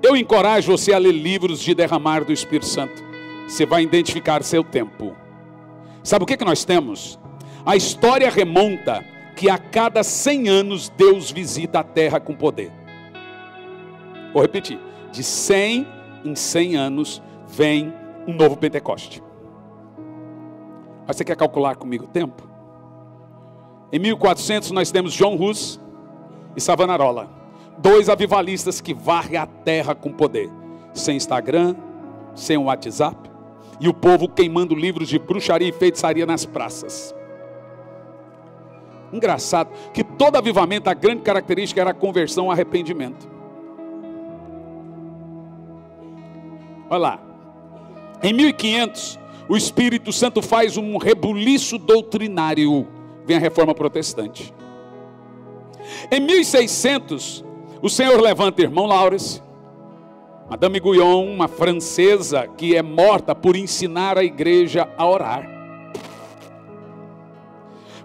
eu encorajo você a ler livros de derramar do Espírito Santo. Você vai identificar seu tempo. Sabe o que nós temos? A história remonta que a cada 100 anos Deus visita a terra com poder. Vou repetir. De 100 em 100 anos vem um novo Pentecoste. Mas você quer calcular comigo o tempo? Em 1400 nós temos John Hus e Savonarola, 2 avivalistas que varrem a terra com poder, sem Instagram, sem WhatsApp, e o povo queimando livros de bruxaria e feitiçaria nas praças. Engraçado que todo avivamento, a grande característica era a conversão, arrependimento. Olha lá, em 1500 o Espírito Santo faz um rebuliço doutrinário, vem a reforma protestante. Em 1600 o Senhor levanta irmão Laurence, Madame Guyon, uma francesa que é morta por ensinar a igreja a orar.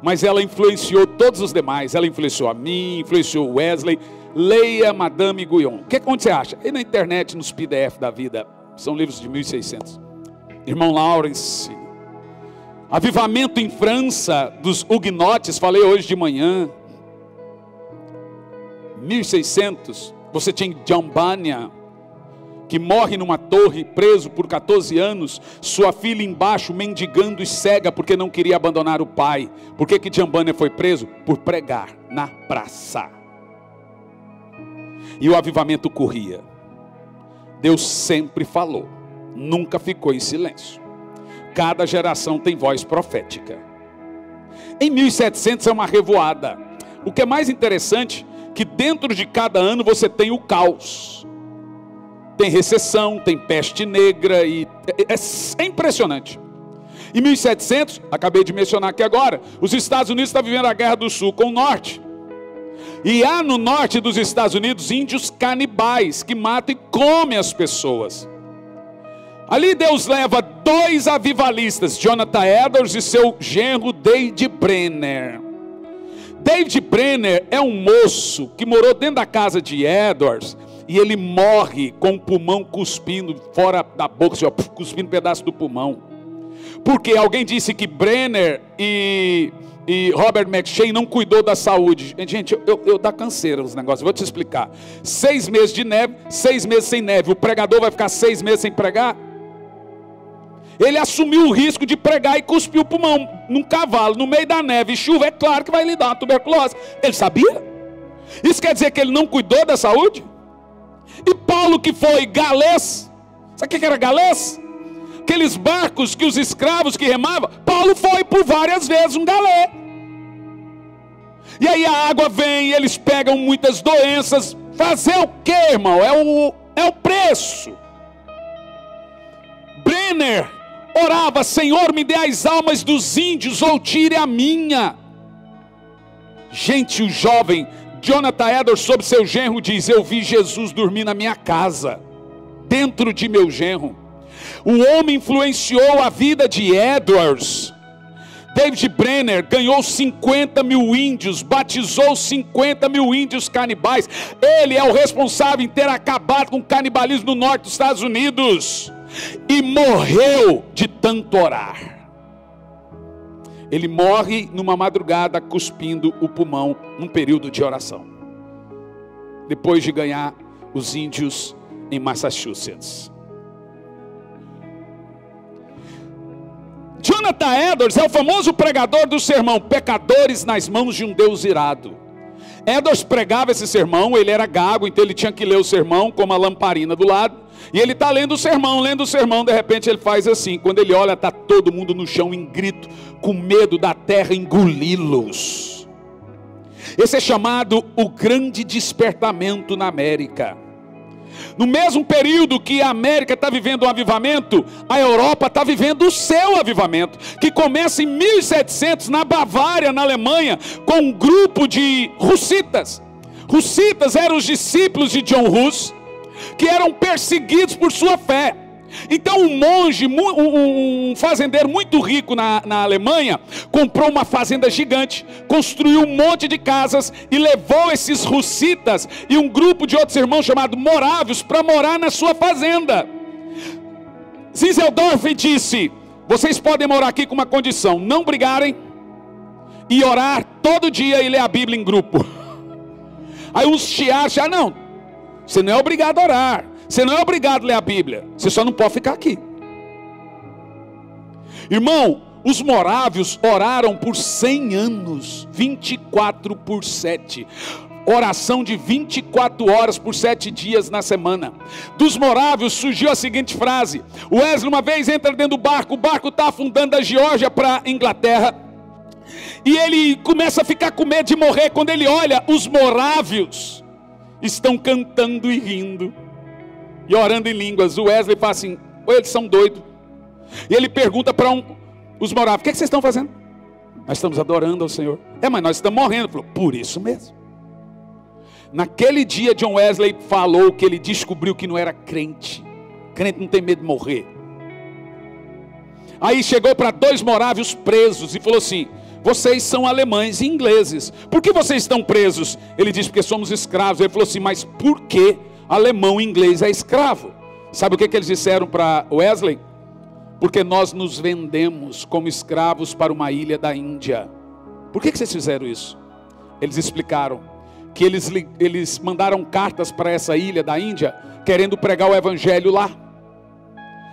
Mas ela influenciou todos os demais. Ela influenciou a mim, influenciou Wesley. Leia Madame Guyon. Onde você acha? Aí na internet, nos PDF da vida. São livros de 1600. Irmão Laurence. Avivamento em França dos Huguenotes. Falei hoje de manhã. 1600. Você tinha John Bunyan, que morre numa torre, preso por 14 anos, sua filha embaixo mendigando e cega, porque não queria abandonar o pai. Por que John Bunyan foi preso? Por pregar na praça. E o avivamento corria. Deus sempre falou, nunca ficou em silêncio. Cada geração tem voz profética. Em 1700 é uma revoada. O que é mais interessante, que dentro de cada ano você tem o caos. Tem recessão, tem peste negra, e é impressionante. Em 1700, acabei de mencionar aqui agora, os Estados Unidos estão vivendo a Guerra do Sul com o Norte. E há no norte dos Estados Unidos índios canibais, que matam e comem as pessoas. Ali Deus leva 2 avivalistas, Jonathan Edwards e seu genro David Brenner. David Brenner é um moço que morou dentro da casa de Edwards, e ele morre com o pulmão cuspindo fora da boca, assim, ó, cuspindo um pedaço do pulmão. Porque alguém disse que Brenner e Robert McShane não cuidou da saúde. Gente, eu dá canseira os negócios, vou te explicar. 6 meses de neve, 6 meses sem neve. O pregador vai ficar 6 meses sem pregar? Ele assumiu o risco de pregar e cuspir o pulmão num cavalo, no meio da neve e chuva. É claro que vai lhe dar uma tuberculose. Ele sabia? Isso quer dizer que ele não cuidou da saúde? E Paulo, que foi galês, sabe o que era galês? Aqueles barcos que os escravos que remavam, Paulo foi por várias vezes um galé. E aí a água vem, eles pegam muitas doenças. Fazer o que, irmão? É o preço. Brenner orava: Senhor, me dê as almas dos índios ou tire a minha. Gente, o jovem Jonathan Edwards, sobre seu genro, diz: eu vi Jesus dormir na minha casa, dentro de meu genro. O homem influenciou a vida de Edwards. David Brenner ganhou 50 mil índios, batizou 50 mil índios canibais. Ele é o responsável em ter acabado com o canibalismo no norte dos Estados Unidos. E morreu de tanto orar. Ele morre numa madrugada cuspindo o pulmão num período de oração, depois de ganhar os índios em Massachusetts. Jonathan Edwards é o famoso pregador do sermão Pecadores nas mãos de um Deus irado. Edwards pregava esse sermão, ele era gago, então ele tinha que ler o sermão com uma lamparina do lado. E ele está lendo o sermão, de repente ele faz assim. Quando ele olha, está todo mundo no chão em grito, com medo da terra engoli-los. Esse é chamado o grande despertamento na América. No mesmo período que a América está vivendo um avivamento, a Europa está vivendo o seu avivamento, que começa em 1700 na Bavária, na Alemanha, com um grupo de hussitas. Hussitas eram os discípulos de John Hus, que eram perseguidos por sua fé. Então um monge, um fazendeiro muito rico na Alemanha, comprou uma fazenda gigante, construiu um monte de casas e levou esses hussitas e um grupo de outros irmãos chamados morávios para morar na sua fazenda. Zinzeldorf disse: vocês podem morar aqui com uma condição: não brigarem e orar todo dia e ler a Bíblia em grupo. Aí uns chiaram: não, você não é obrigado a orar, você não é obrigado a ler a Bíblia, você só não pode ficar aqui. Irmão, os morávios oraram por 100 anos, 24/7. Oração de 24 horas por 7 dias na semana. Dos morávios surgiu a seguinte frase: Wesley uma vez entra dentro do barco, o barco está afundando da Geórgia para a Inglaterra, e ele começa a ficar com medo de morrer. Quando ele olha, os morávios estão cantando e rindo e orando em línguas. O Wesley fala assim: eles são doidos. E ele pergunta para os morávios: o que vocês estão fazendo? Nós estamos adorando ao Senhor. Mas nós estamos morrendo. Ele falou: por isso mesmo. Naquele dia John Wesley falou que ele descobriu que não era crente. Crente não tem medo de morrer. Aí chegou para 2 morávios presos e falou assim: vocês são alemães e ingleses, por que vocês estão presos? Ele disse: porque somos escravos. Ele falou assim: mas por que alemão e inglês é escravo? Sabe o que eles disseram para Wesley? Porque nós nos vendemos como escravos para uma ilha da Índia. Por que vocês fizeram isso? Eles explicaram que eles mandaram cartas para essa ilha da Índia, querendo pregar o evangelho lá.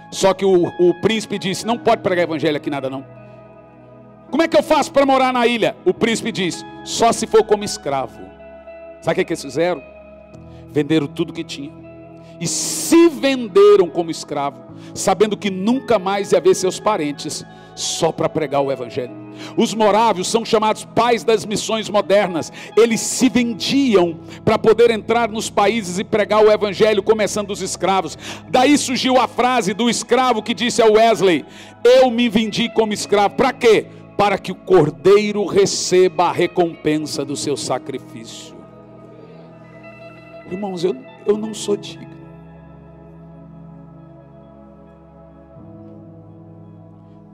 Só que o príncipe disse: não pode pregar evangelho aqui nada não. Como é que eu faço para morar na ilha? O príncipe disse: só se for como escravo. Sabe o que eles fizeram? Venderam tudo que tinham e se venderam como escravo, sabendo que nunca mais ia ver seus parentes, só para pregar o evangelho. Os morávios são chamados pais das missões modernas. Eles se vendiam para poder entrar nos países e pregar o evangelho, começando dos escravos. Daí surgiu a frase do escravo que disse a Wesley: eu me vendi como escravo. Para quê? Para que o cordeiro receba a recompensa do seu sacrifício. Irmãos, eu não sou digno.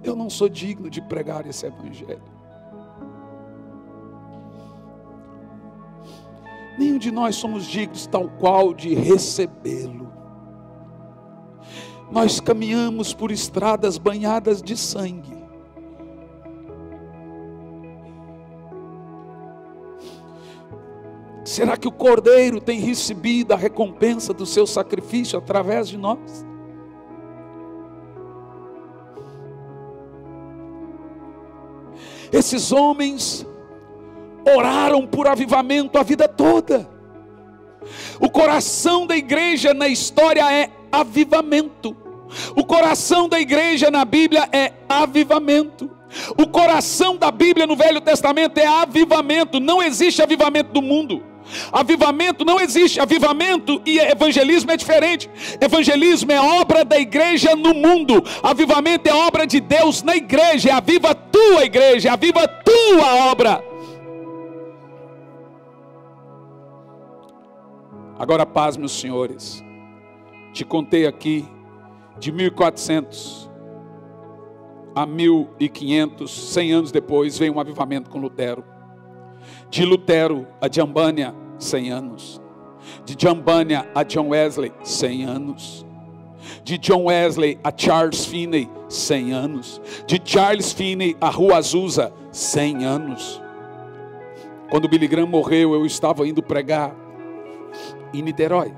Eu não sou digno de pregar esse evangelho. Nenhum de nós somos dignos tal qual de recebê-lo. Nós caminhamos por estradas banhadas de sangue. Será que o Cordeiro tem recebido a recompensa do seu sacrifício através de nós? Esses homens oraram por avivamento a vida toda. O coração da igreja na história é avivamento. O coração da igreja na Bíblia é avivamento. O coração da Bíblia no Velho Testamento é avivamento. Não existe avivamento do mundo. Avivamento não existe. Avivamento e evangelismo é diferente. Evangelismo é obra da igreja no mundo. Avivamento é obra de Deus na igreja. Aviva a tua igreja, aviva a tua obra. Agora paz, meus senhores. Te contei aqui de 1400 a 1500, 100 anos depois, veio um avivamento com Lutero. De Lutero a John Bunyan, 100 anos. De John Bunyan a John Wesley, 100 anos. De John Wesley a Charles Finney, 100 anos. De Charles Finney a Rua Azusa, 100 anos. Quando Billy Graham morreu, eu estava indo pregar em Niterói.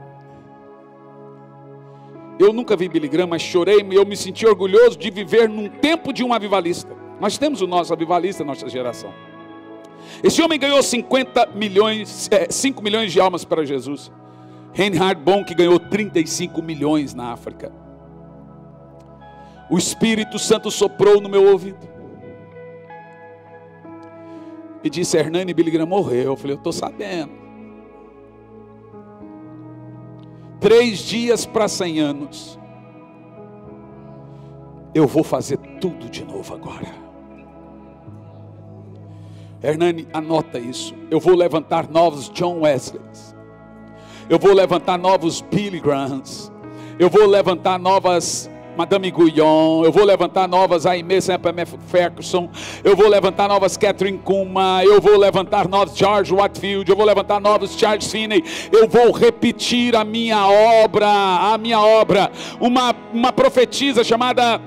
Eu nunca vi Billy Graham, mas chorei, e eu me senti orgulhoso de viver num tempo de um avivalista. Nós temos o nosso avivalista, nossa geração. Esse homem ganhou 5 milhões de almas para Jesus. Reinhard Bonk ganhou 35 milhões na África. O Espírito Santo soprou no meu ouvido. e disse: Hernani Billy Graham morreu. Eu falei: eu estou sabendo. 3 dias para 100 anos. Eu vou fazer tudo de novo agora. Hernani, anota isso. Eu vou levantar novos John Wesleys. Eu vou levantar novos Billy Grahams. Eu vou levantar novas Madame Guyon. Eu vou levantar novas Aimee Semple Ferguson. Eu vou levantar novas Catherine Kuma. Eu vou levantar novos George Whitefield. Eu vou levantar novos Charles Finney. Eu vou repetir a minha obra. A minha obra. Uma profetisa chamada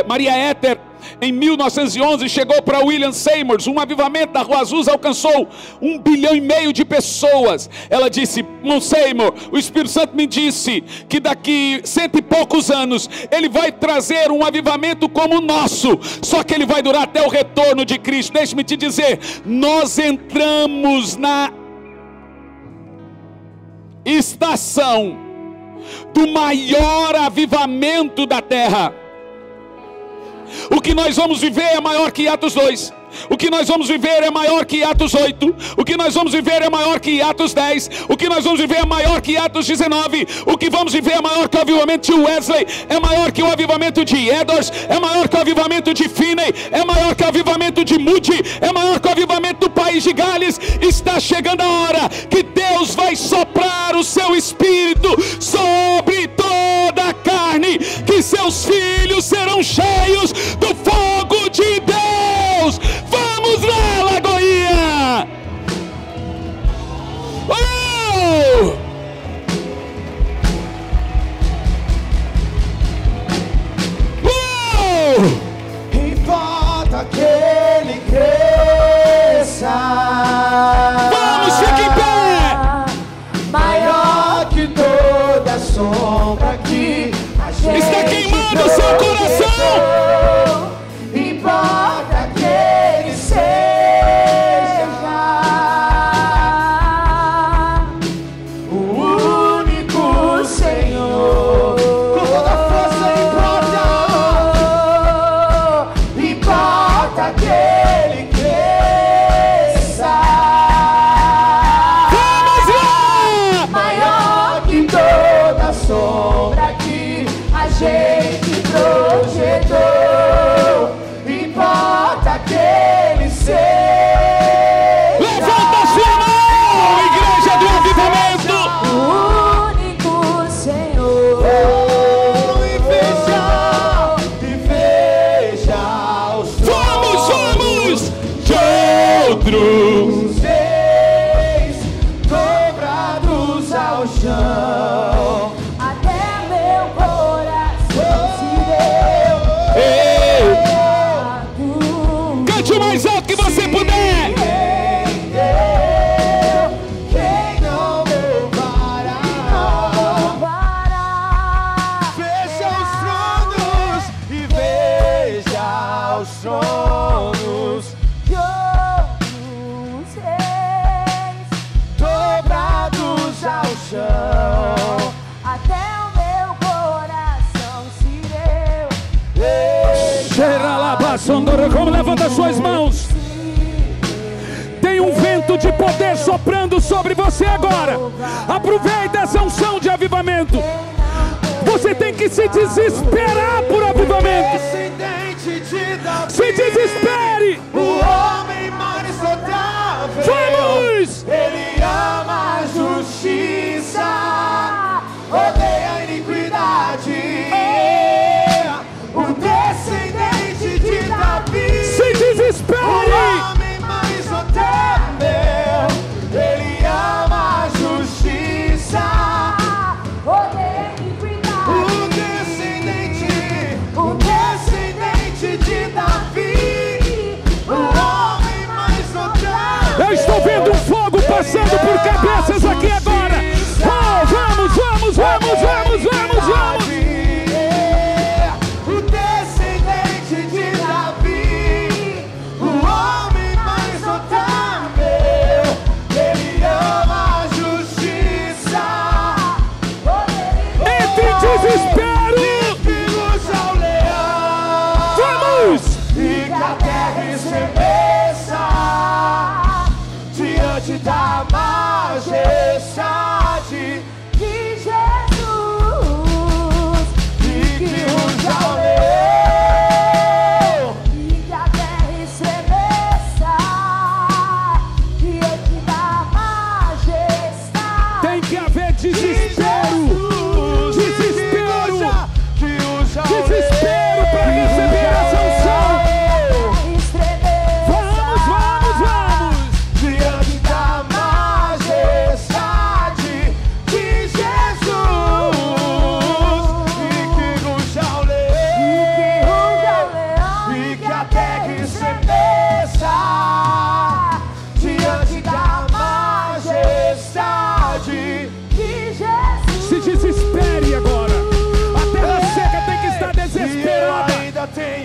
Maria Éter, em 1911, chegou para William Seymour. Um avivamento da Rua Azusa alcançou 1,5 bilhão de pessoas. Ela disse: Irmão Seymour, o Espírito Santo me disse que daqui 100 e poucos anos ele vai trazer um avivamento como o nosso, só que ele vai durar até o retorno de Cristo. Deixe-me te dizer, nós entramos na estação do maior avivamento da terra. O que nós vamos viver é maior que Atos 2. O que nós vamos viver é maior que Atos 8. O que nós vamos viver é maior que Atos 10. O que nós vamos viver é maior que Atos 19. O que vamos viver é maior que o avivamento de Wesley. É maior que o avivamento de Edwards. É maior que o avivamento de Finney. É maior que o avivamento de Moody. É maior que o avivamento do país de Gales. Está chegando a hora que Deus vai soprar o seu Espírito sobre toda a carne, que seus filhos serão cheios do fogo de Deus. Vamos lá, Lagoinha! Oh! Oh! Importa que ele cresça. Vamos, fique em pé! Maior que toda sombra que a gente está queimando o seu coração. Importa que ele seja o único Senhor. Com toda a força importa. Importa que ele cresça. Vamos lá! Maior que toda sombra que a gente projetou. Importa que ele seja. Levanta a sua mão, igreja do avivamento. O único Senhor. E veja os Vamos de outros. reis dobrados ao chão. Até meu coração se Ei, deu. cante o mais alto que você puder. Quem não louvará? Veja os tronos e veja os tronos de outros reis dobrados ao chão. Até o meu coração se deu. Cheira lá, Bassondora, como levanta suas mãos. Tem um vento de poder soprando sobre você agora. Aproveita essa unção de avivamento. Você tem que se desesperar por avivamento. Descendente de Davi, Se desespere. o homem mais notável. Vamos! Ele ama a justiça, odeia a iniquidade. O descendente de Davi, Se o desespere. homem mais notável. Ele ama a justiça, odeia a iniquidade. O descendente de Davi, o homem mais notável. Eu estou vendo um fogo passando por cabeças aqui agora. Oh, vamos, vamos, vamos, vamos, vamos, vamos. O descendente de Davi, o homem mais notável. Ele ama a justiça, Entre em desespero. filhos ao leão. Vamos! E que a terra estremeça.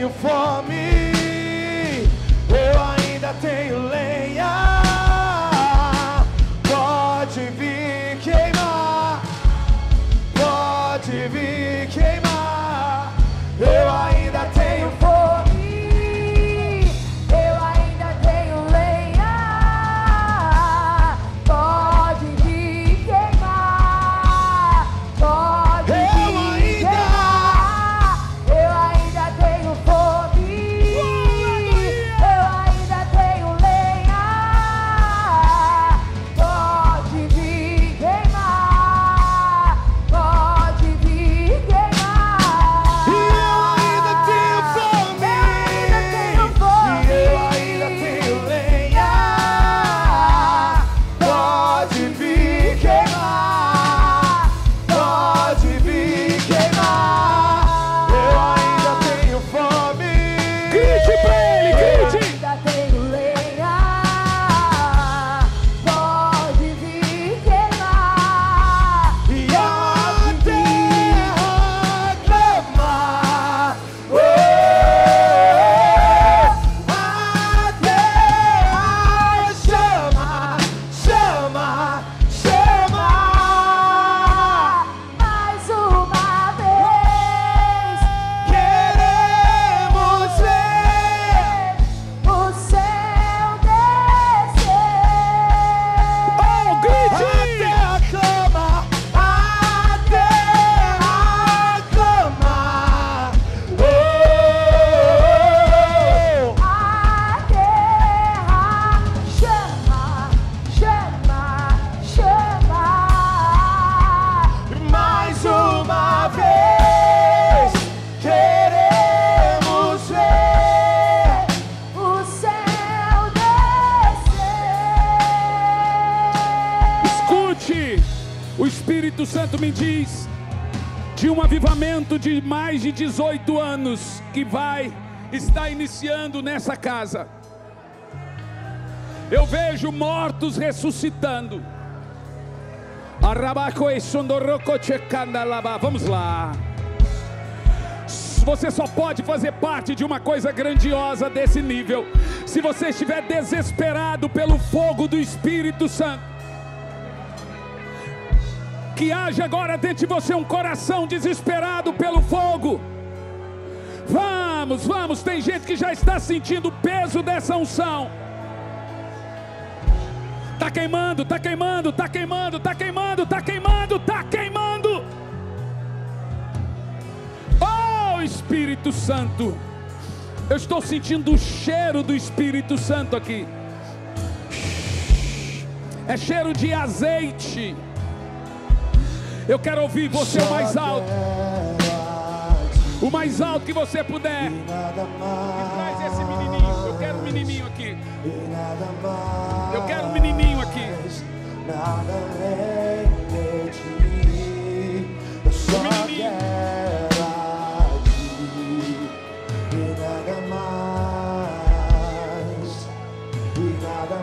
tenho fome, eu ainda tenho lenha. Pode vir queimar, pode vir queimar. Eu ainda tenho fome, eu ainda tenho lenha. Pode vir queimar, pode vir queimar. Eu ainda tenho fome, eu ainda tenho lenha. Pode vir queimar, pode vir queimar. e eu ainda tenho fome, e eu ainda tenho lenha. Pode vir queimar, pode vir queimar. Eu ainda tenho fome. Grite pra ele, grite! Ainda tenho lenha, pode vir queimar. E a terra clama, a terra chama, chama, chama. Mais uma vez, Queremos ver o céu descer. Oh, grite! a terra clama, a terra clama. Oh, A terra chama, chama, chama. mais uma vez queremos ver O céu descer. Escute, o Espírito Santo me diz de um avivamento de mais de 18 anos que vai estar iniciando nessa casa. Eu vejo mortos ressuscitando. Vamos lá. Você só pode fazer parte de uma coisa grandiosa desse nível se você estiver desesperado pelo fogo do Espírito Santo. Que haja agora dentro de você um coração desesperado pelo fogo. Vamos, vamos, tem gente que já está sentindo o peso dessa unção. Tá queimando, tá queimando, tá queimando, tá queimando, tá queimando, tá queimando. Oh, Espírito Santo, eu estou sentindo o cheiro do Espírito Santo aqui. É cheiro de azeite. Eu quero ouvir você o mais alto. O mais alto que você puder. e nada mais. Traz esse menininho. Eu quero um menininho aqui. E nada mais. Eu quero um menininho aqui. Nada além de ti. Eu só menininho. quero a ti. E nada mais. E nada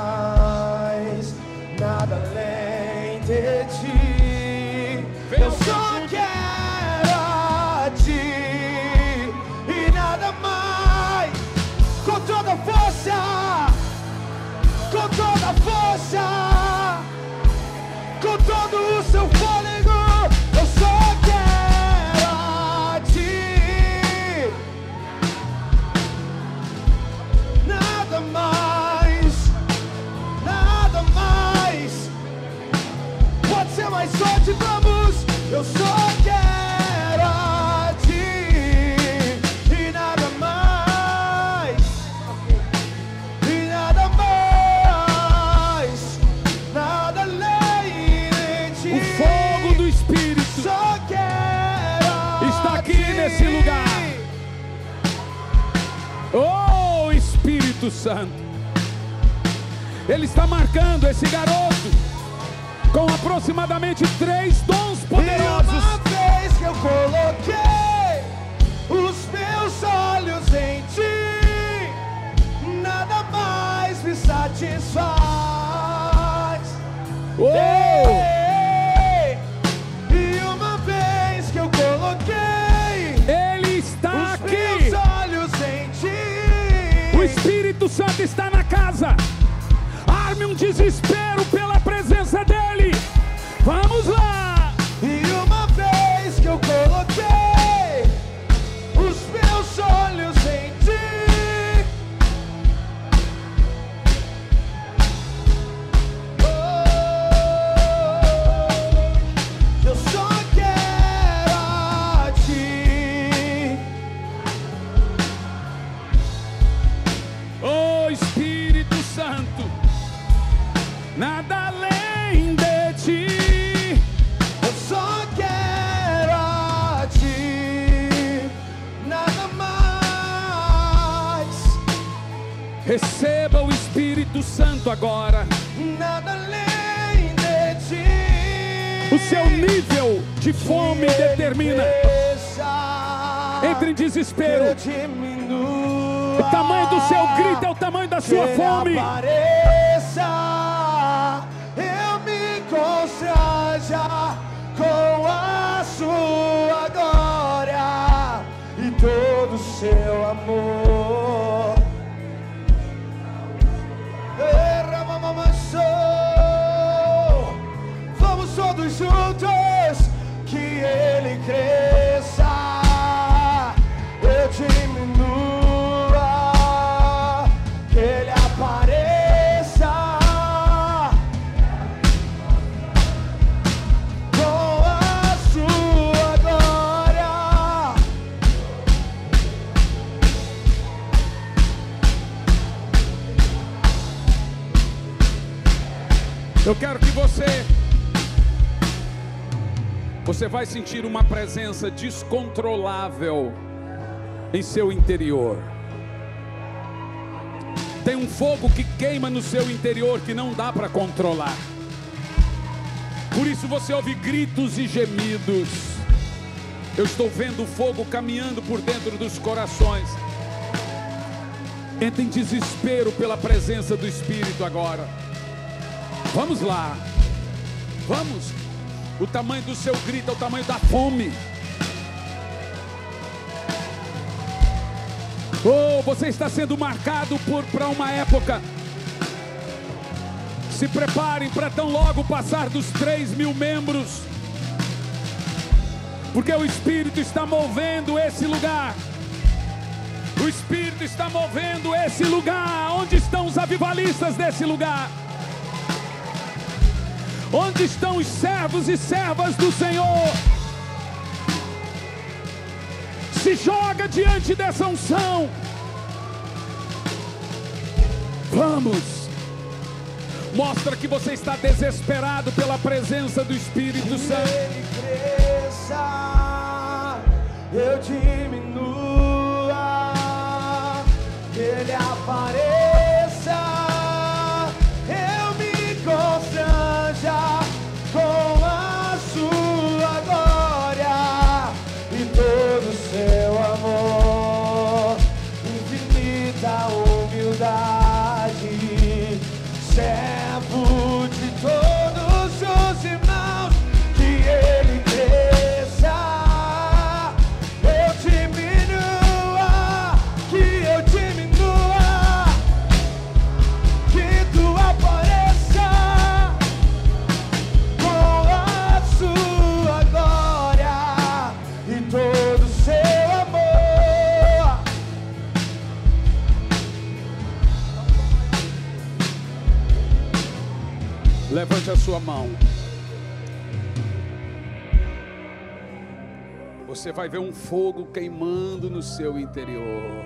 mais. Nada além de ti. Eu só quero a ti. E nada mais. Com toda a força. Com toda a força, com todo o seu fôlego, eu só quero a ti. Nada mais, nada mais. Pode ser mais forte, vamos. Eu só quero a ti e nada mais. E nada mais, nada além de ti. O fogo do Espírito Só quero está a aqui ti. nesse lugar. Oh, Espírito Santo. Ele está marcando esse garoto com aproximadamente 3 dons E poderosos. uma vez que eu coloquei os meus olhos em ti, nada mais me satisfaz. Oh! E uma vez que eu coloquei Ele está os aqui. nada além de ti. Eu só quero a ti, nada mais. Receba o Espírito Santo agora. Nada além de ti. O seu nível de fome determina. Entre em desespero. O tamanho do seu grito é o tamanho da sua fome. Eu me constranja com a sua glória e todo o seu amor. Vamos todos juntos, que ele cresça, eu diminua, que ele apareça com a sua glória. Eu quero que você vai sentir uma presença descontrolável em seu interior. Tem um fogo que queima no seu interior que não dá para controlar. Por isso você ouve gritos e gemidos. Eu estou vendo o fogo caminhando por dentro dos corações. Entra em desespero pela presença do Espírito agora. Vamos lá. Vamos. O tamanho do seu grito é o tamanho da fome. Oh, você está sendo marcado para uma época. Se preparem para tão logo passar dos 3.000 membros. Porque o Espírito está movendo esse lugar. O Espírito está movendo esse lugar. Onde estão os avivalistas desse lugar? Onde estão os servos e servas do Senhor? Se joga diante dessa unção. Vamos. Mostra que você está desesperado pela presença do Espírito Santo. Ele cresça, eu diminua, ele apareça, eu me constranja com a sua glória e todo o seu amor, infinita humildade, servo de todos os irmãos, que ele cresça, eu diminua, que eu diminua, que tu apareça com a sua glória e todo o seu amor. Levante a sua mão. Você vai ver um fogo queimando no seu interior.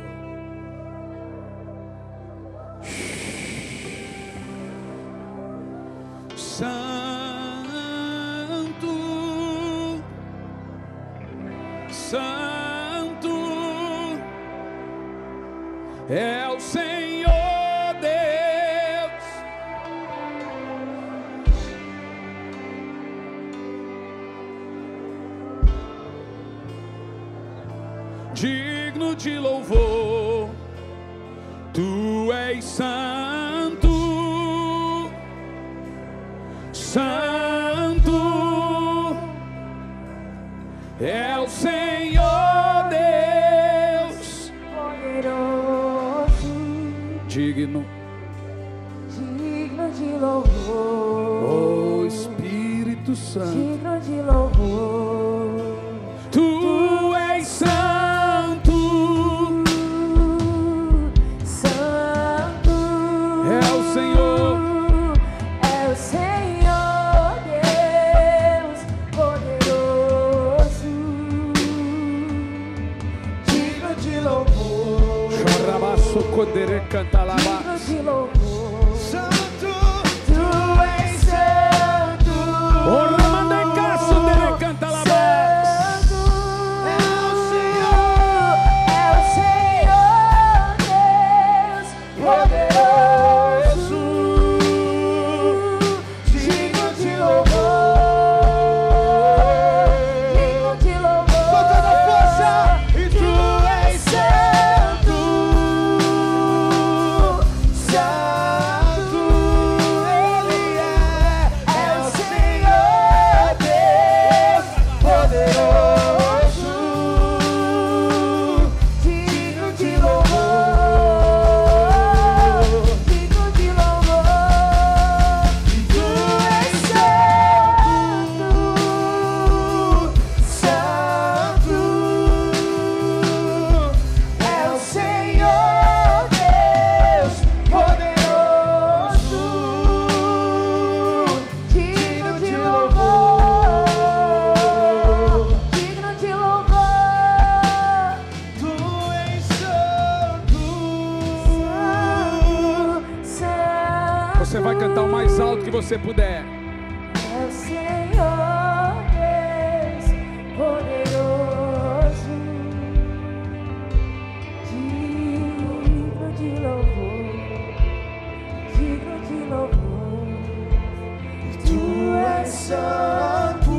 Santo, Santo é o Senhor Deus. Digno de louvor, tu és santo, santo é o Senhor Deus, Poderoso, digno, digno de louvor, oh Espírito Santo, digno de louvor. tu és santo, Santo é o Senhor, é o Senhor Deus poderoso, Digno de louvor, Charabaço, Codere, Cantalaba. digno de louvor. Santo, Tu és você puder. É o Senhor Deus poderoso, digno de louvor, digno de louvor. Tu és santo,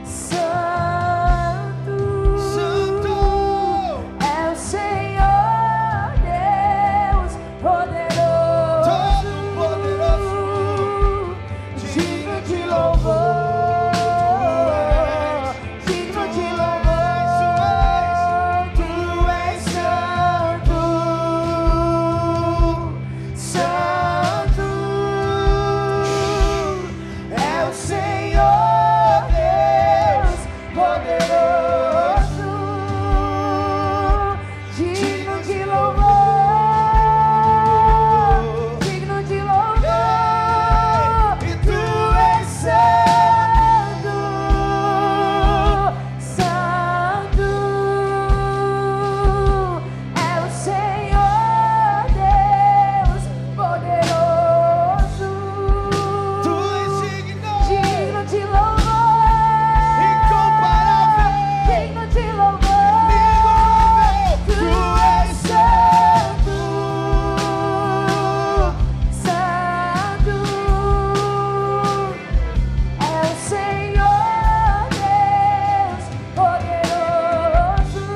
santo, Santo, é o Senhor Deus poderoso, Todo-Poderoso, digno de louvor, digno de louvor. Tu és santo, santo, é o Senhor Deus poderoso, digno de louvor, digno de louvor. E Tu és santo, santo, é o Senhor Deus poderoso, Tu és digno, digno de louvor, incomparável, digno de louvor. inigualável. Tu és santo, santo, é o Senhor Deus poderoso,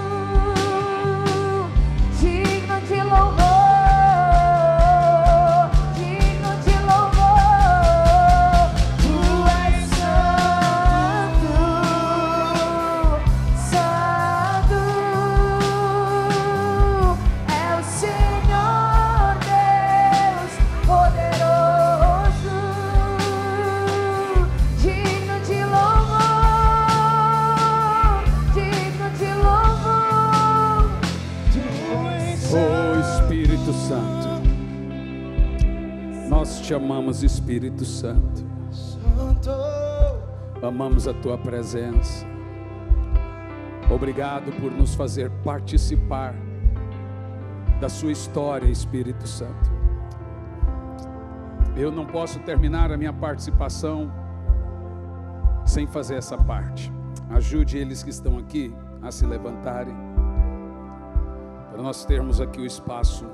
digno de louvor, digno de louvor. Tu és santo, santo, é o Senhor Deus poderoso, digno de louvor, digno de louvor. Oh Espírito Santo, nós te amamos, Espírito Santo. Santo, Amamos a tua presença. Obrigado por nos fazer participar da sua história, Espírito Santo. Eu não posso terminar a minha participação sem fazer essa parte. Ajude eles que estão aqui a se levantarem, para nós termos aqui o espaço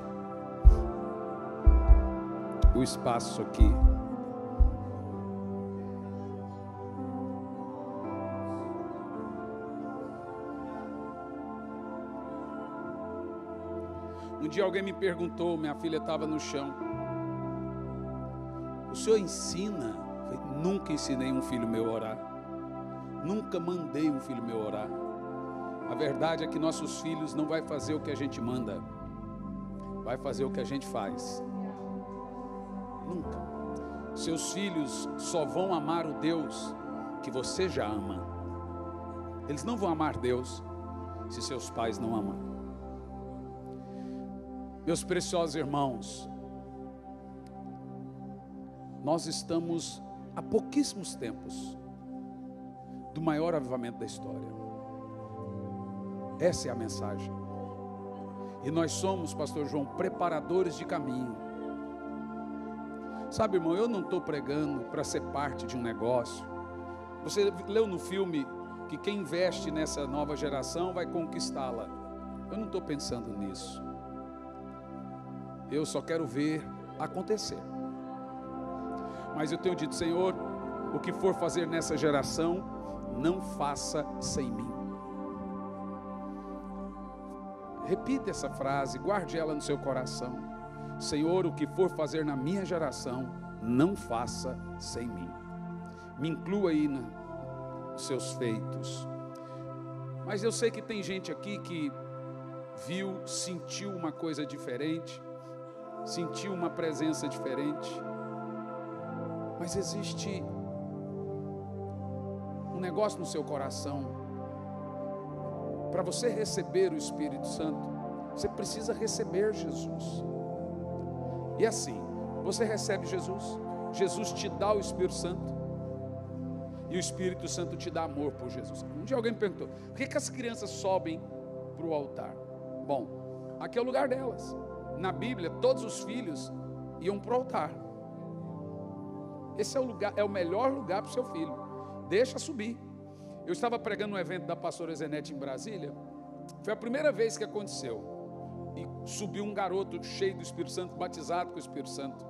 aqui. Um dia alguém me perguntou, minha filha estava no chão: o senhor ensina? Eu falei, nunca ensinei um filho meu a orar. Nunca mandei um filho meu orar. A verdade é que nossos filhos não vai fazer o que a gente manda, vai fazer o que a gente faz. Nunca. Seus filhos só vão amar o Deus que você já ama. Eles não vão amar Deus se seus pais não amam. Meus preciosos irmãos, nós estamos há pouquíssimos tempos do maior avivamento da história. Essa é a mensagem. E nós somos, pastor João, preparadores de caminho. Sabe, irmão, eu não estou pregando para ser parte de um negócio. Você leu no filme que quem investe nessa nova geração vai conquistá-la. Eu não estou pensando nisso. Eu só quero ver acontecer. Mas eu tenho dito, Senhor, o que for fazer nessa geração, não faça sem mim. Repita essa frase, guarde ela no seu coração. Senhor, o que for fazer na minha geração, não faça sem mim. Me inclua aí nos seus feitos. Mas eu sei que tem gente aqui que viu, sentiu uma coisa diferente, sentiu uma presença diferente. Mas existe um negócio no seu coração. Para você receber o Espírito Santo, você precisa receber Jesus. E assim, você recebe Jesus, Jesus te dá o Espírito Santo, e o Espírito Santo te dá amor por Jesus. Um dia alguém me perguntou, por que as crianças sobem para o altar? Bom, aqui é o lugar delas. Na Bíblia, todos os filhos iam para o altar. Esse é o lugar, é o melhor lugar para o seu filho. Deixa subir. Eu estava pregando um evento da pastora Zenete em Brasília. Foi a primeira vez que aconteceu. E subiu um garoto cheio do Espírito Santo, batizado com o Espírito Santo.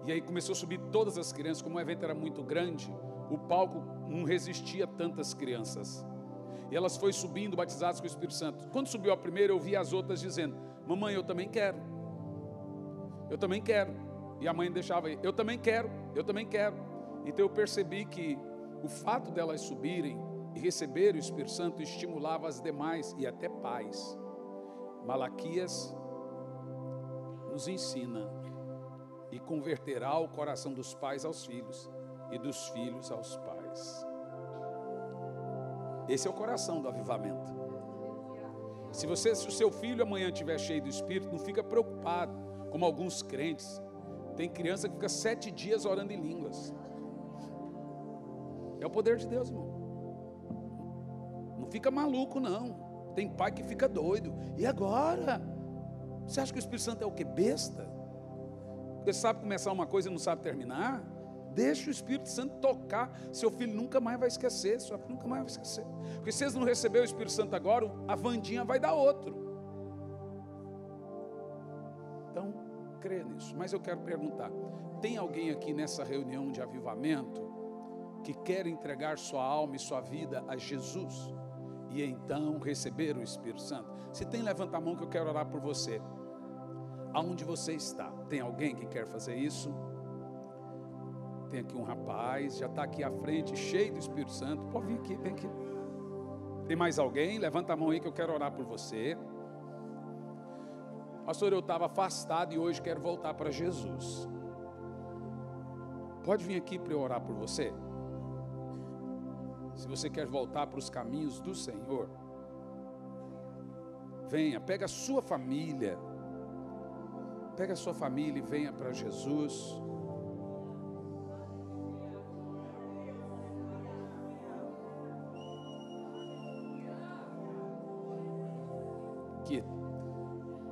E aí começou a subir todas as crianças. Como o evento era muito grande, o palco não resistia a tantas crianças. E elas foram subindo, batizadas com o Espírito Santo. Quando subiu a primeira, eu vi as outras dizendo: mamãe, eu também quero. Eu também quero. E a mãe deixava aí: eu também quero, eu também quero. Então eu percebi que o fato delas subirem e receberem o Espírito Santo estimulava as demais e até pais. Malaquias nos ensina: e converterá o coração dos pais aos filhos e dos filhos aos pais. Esse é o coração do avivamento. Se o seu filho amanhã estiver cheio do Espírito, não fica preocupado, como alguns crentes. Tem criança que fica 7 dias orando em línguas. É o poder de Deus, irmão. Não fica maluco, não. Tem pai que fica doido. E agora? Você acha que o Espírito Santo é o quê? Besta? Porque sabe começar uma coisa e não sabe terminar? Deixa o Espírito Santo tocar. Seu filho nunca mais vai esquecer. Sua filha nunca mais vai esquecer. Porque se eles não receberem o Espírito Santo agora, a Vandinha vai dar outro. Então, crê nisso. Mas eu quero perguntar: tem alguém aqui nessa reunião de avivamento que quer entregar sua alma e sua vida a Jesus e então receber o Espírito Santo? Se tem, levanta a mão que eu quero orar por você. Aonde você está? Tem alguém que quer fazer isso? Tem aqui um rapaz, já está aqui à frente, cheio do Espírito Santo. Pode vir aqui, vem aqui. Tem mais alguém? Levanta a mão aí que eu quero orar por você. Pastor, eu estava afastado e hoje quero voltar para Jesus. Pode vir aqui para eu orar por você? Se você quer voltar para os caminhos do Senhor, venha, pega a sua família. Pega a sua família e venha para Jesus.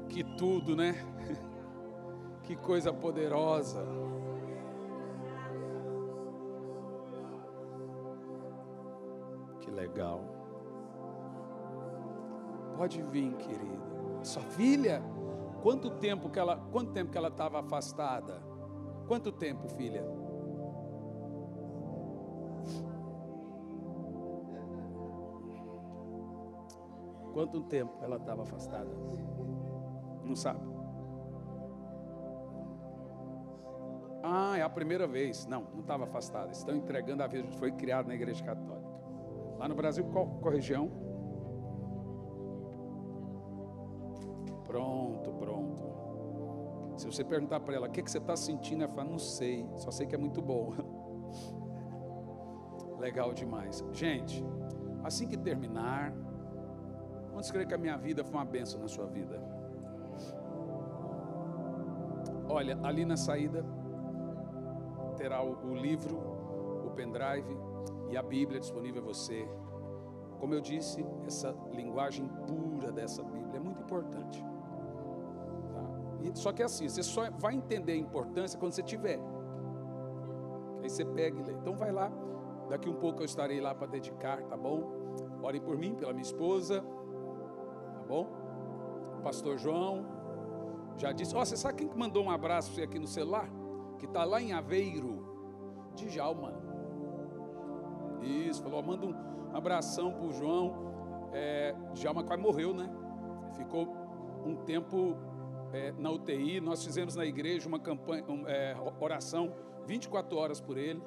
Que tudo, né? Que coisa poderosa. Que legal. Pode vir, querida. Sua filha? Quanto tempo que ela estava afastada? Quanto tempo, filha? Quanto tempo ela estava afastada? Não sabe? Ah, é a primeira vez. Não estava afastada. Estão entregando a vida. Foi criado na Igreja Católica. Lá no Brasil, qual região? Pronto. Se você perguntar para ela: o que você está sentindo? Ela fala: não sei, só sei que é muito bom. Legal demais. Gente, assim que terminar, quantos creem que a minha vida foi uma bênção na sua vida? Olha, ali na saída terá o livro, o pendrive e a Bíblia disponível a você. Como eu disse, essa linguagem pura dessa Bíblia é muito importante. Tá? Só que é assim, você só vai entender a importância quando você tiver. Aí você pega e lê. Então vai lá, daqui um pouco eu estarei lá para dedicar, tá bom? Orem por mim, pela minha esposa, tá bom? O pastor João já disse. Você sabe quem que mandou um abraço para você aqui no celular? Que está lá em Aveiro, Djalma. Isso, falou: manda um abração para o João. Djalma quase morreu, né? Ficou um tempo na UTI. Nós fizemos na igreja uma campanha, oração 24 horas por ele.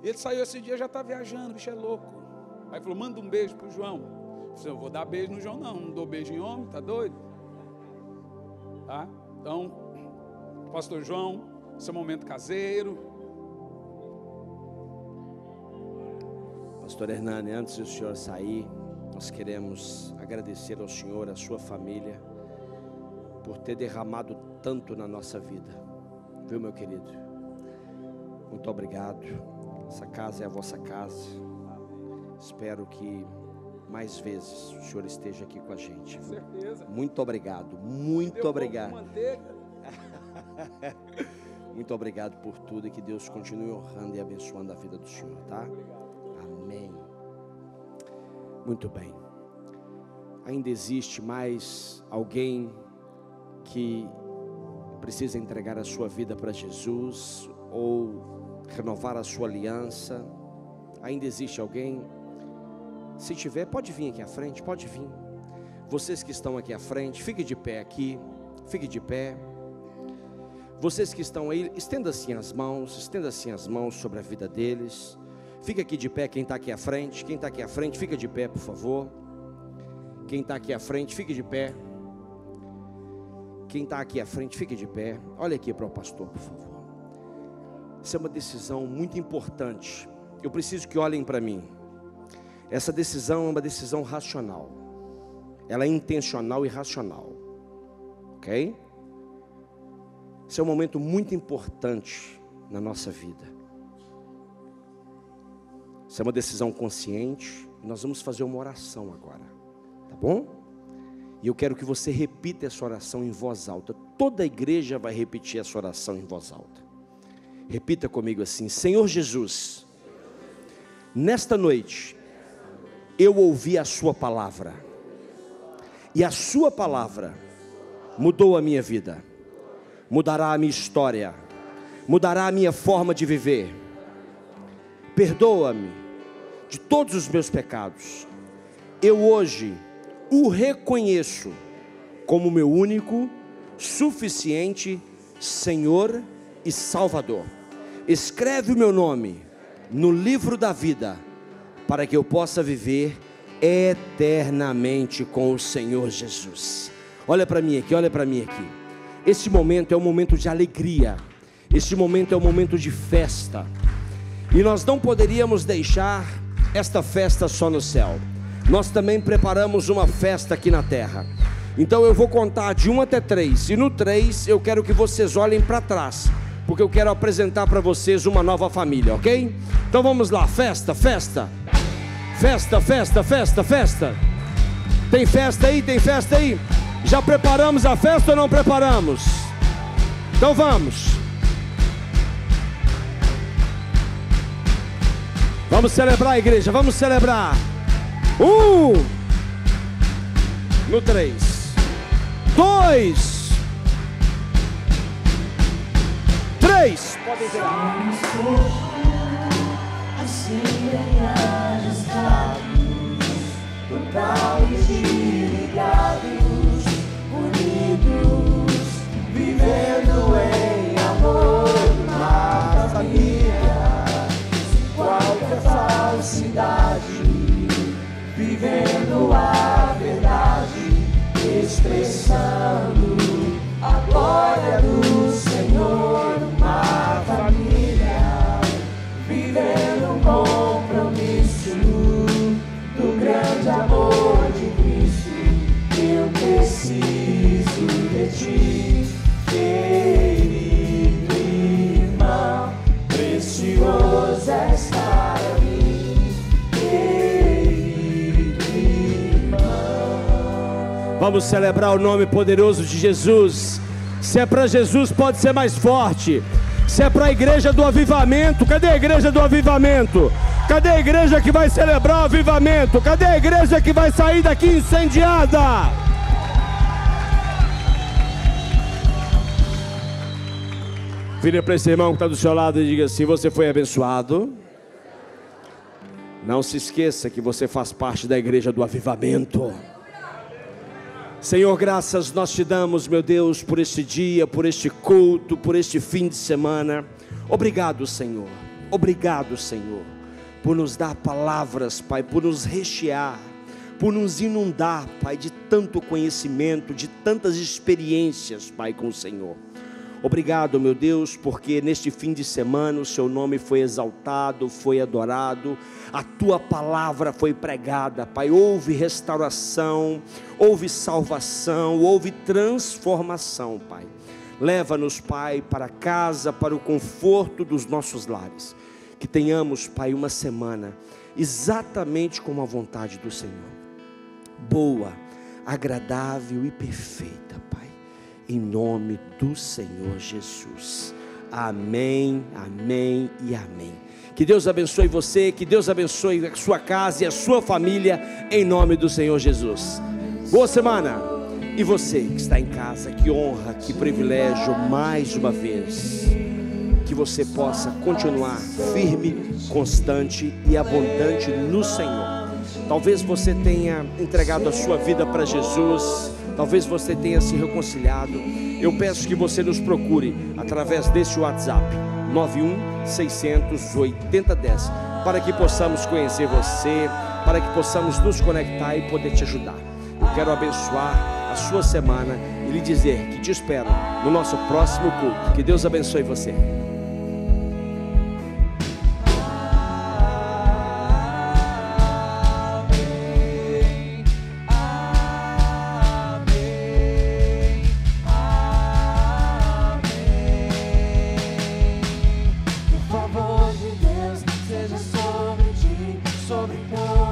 Ele saiu esse dia, já está viajando, o bicho é louco. Aí falou: manda um beijo para o João. Eu falei: eu vou dar beijo no João, não dou beijo em homem, tá doido? Tá? Então, pastor João, seu momento caseiro. Pastor Hernani, antes do senhor sair, nós queremos agradecer ao senhor, à sua família, por ter derramado tanto na nossa vida. Viu, meu querido? Muito obrigado. Essa casa é a vossa casa. Espero que mais vezes o senhor esteja aqui com a gente. Com certeza. Muito obrigado, muito obrigado. Muito obrigado por tudo e que Deus continue honrando e abençoando a vida do senhor, tá? Amém. Muito bem. Ainda existe mais alguém que precisa entregar a sua vida para Jesus ou renovar a sua aliança? Ainda existe alguém? Se tiver, pode vir aqui à frente, pode vir. Vocês que estão aqui à frente, fique de pé aqui, fique de pé. Vocês que estão aí, estenda assim as mãos sobre a vida deles. Fique aqui de pé, quem está aqui à frente. Quem está aqui à frente, fica de pé, por favor. Quem está aqui à frente, fique de pé. Quem está aqui à frente, fique de pé. Olha aqui para o pastor, por favor. Isso é uma decisão muito importante. Eu preciso que olhem para mim. Essa decisão é uma decisão racional. Ela é intencional e racional. Ok? Esse é um momento muito importante na nossa vida. Isso é uma decisão consciente. Nós vamos fazer uma oração agora, tá bom? E eu quero que você repita essa oração em voz alta. Toda a igreja vai repetir essa oração em voz alta. Repita comigo assim: Senhor Jesus, nesta noite eu ouvi a sua palavra, e a sua palavra mudou a minha vida, mudará a minha história, mudará a minha forma de viver. Perdoa-me de todos os meus pecados. Eu hoje o reconheço como meu único, suficiente Senhor e Salvador. Escreve o meu nome no livro da vida, para que eu possa viver eternamente com o Senhor Jesus. Olha para mim aqui, olha para mim aqui. Este momento é um momento de alegria. Este momento é um momento de festa. E nós não poderíamos deixar esta festa só no céu. Nós também preparamos uma festa aqui na terra. Então eu vou contar de 1 até 3. E no 3 eu quero que vocês olhem para trás, porque eu quero apresentar para vocês uma nova família, ok? Então vamos lá, festa, festa. Festa, festa, festa, festa. Tem festa aí, tem festa aí. Já preparamos a festa ou não preparamos? Então vamos. Vamos celebrar, igreja, vamos celebrar. No 3, 2, 3. Podem virar. Assim ajustados, totalmente ligados, unidos, vivendo em amor, uma família, sem qualquer falsidade, vivendo a verdade, expressando a glória do Senhor, uma família, vivendo um compromisso do grande amor de Cristo. Eu preciso de ti, querido irmão, precioso é estar a mim, querido irmão. Vamos celebrar o nome poderoso de Jesus. Se é para Jesus, pode ser mais forte. Se é para a igreja do avivamento, cadê a igreja do avivamento? Cadê a igreja que vai celebrar o avivamento? Cadê a igreja que vai sair daqui incendiada? Vira para esse irmão que está do seu lado e diga assim: você foi abençoado. Não se esqueça que você faz parte da igreja do avivamento. Senhor, graças nós te damos, meu Deus, por este dia, por este culto, por este fim de semana. Obrigado, Senhor. Obrigado, Senhor, por nos dar palavras, Pai, por nos rechear, por nos inundar, Pai, de tanto conhecimento, de tantas experiências, Pai, com o Senhor. Obrigado, meu Deus, porque neste fim de semana o seu nome foi exaltado, foi adorado, a tua palavra foi pregada, Pai. Houve restauração, houve salvação, houve transformação, Pai. Leva-nos, Pai, para casa, para o conforto dos nossos lares. Que tenhamos, Pai, uma semana exatamente como a vontade do Senhor, boa, agradável e perfeita, Pai, em nome do Senhor Jesus. Amém, amém e amém. Que Deus abençoe você, que Deus abençoe a sua casa e a sua família, em nome do Senhor Jesus. Boa semana. E você que está em casa, que honra, que privilégio, mais uma vez, que você possa continuar firme, constante e abundante no Senhor. Talvez você tenha entregado a sua vida para Jesus, talvez você tenha se reconciliado. Eu peço que você nos procure através desse WhatsApp 91-600-8010, para que possamos conhecer você, para que possamos nos conectar e poder te ajudar. Eu quero abençoar a sua semana e lhe dizer que te espero no nosso próximo culto. Que Deus abençoe você.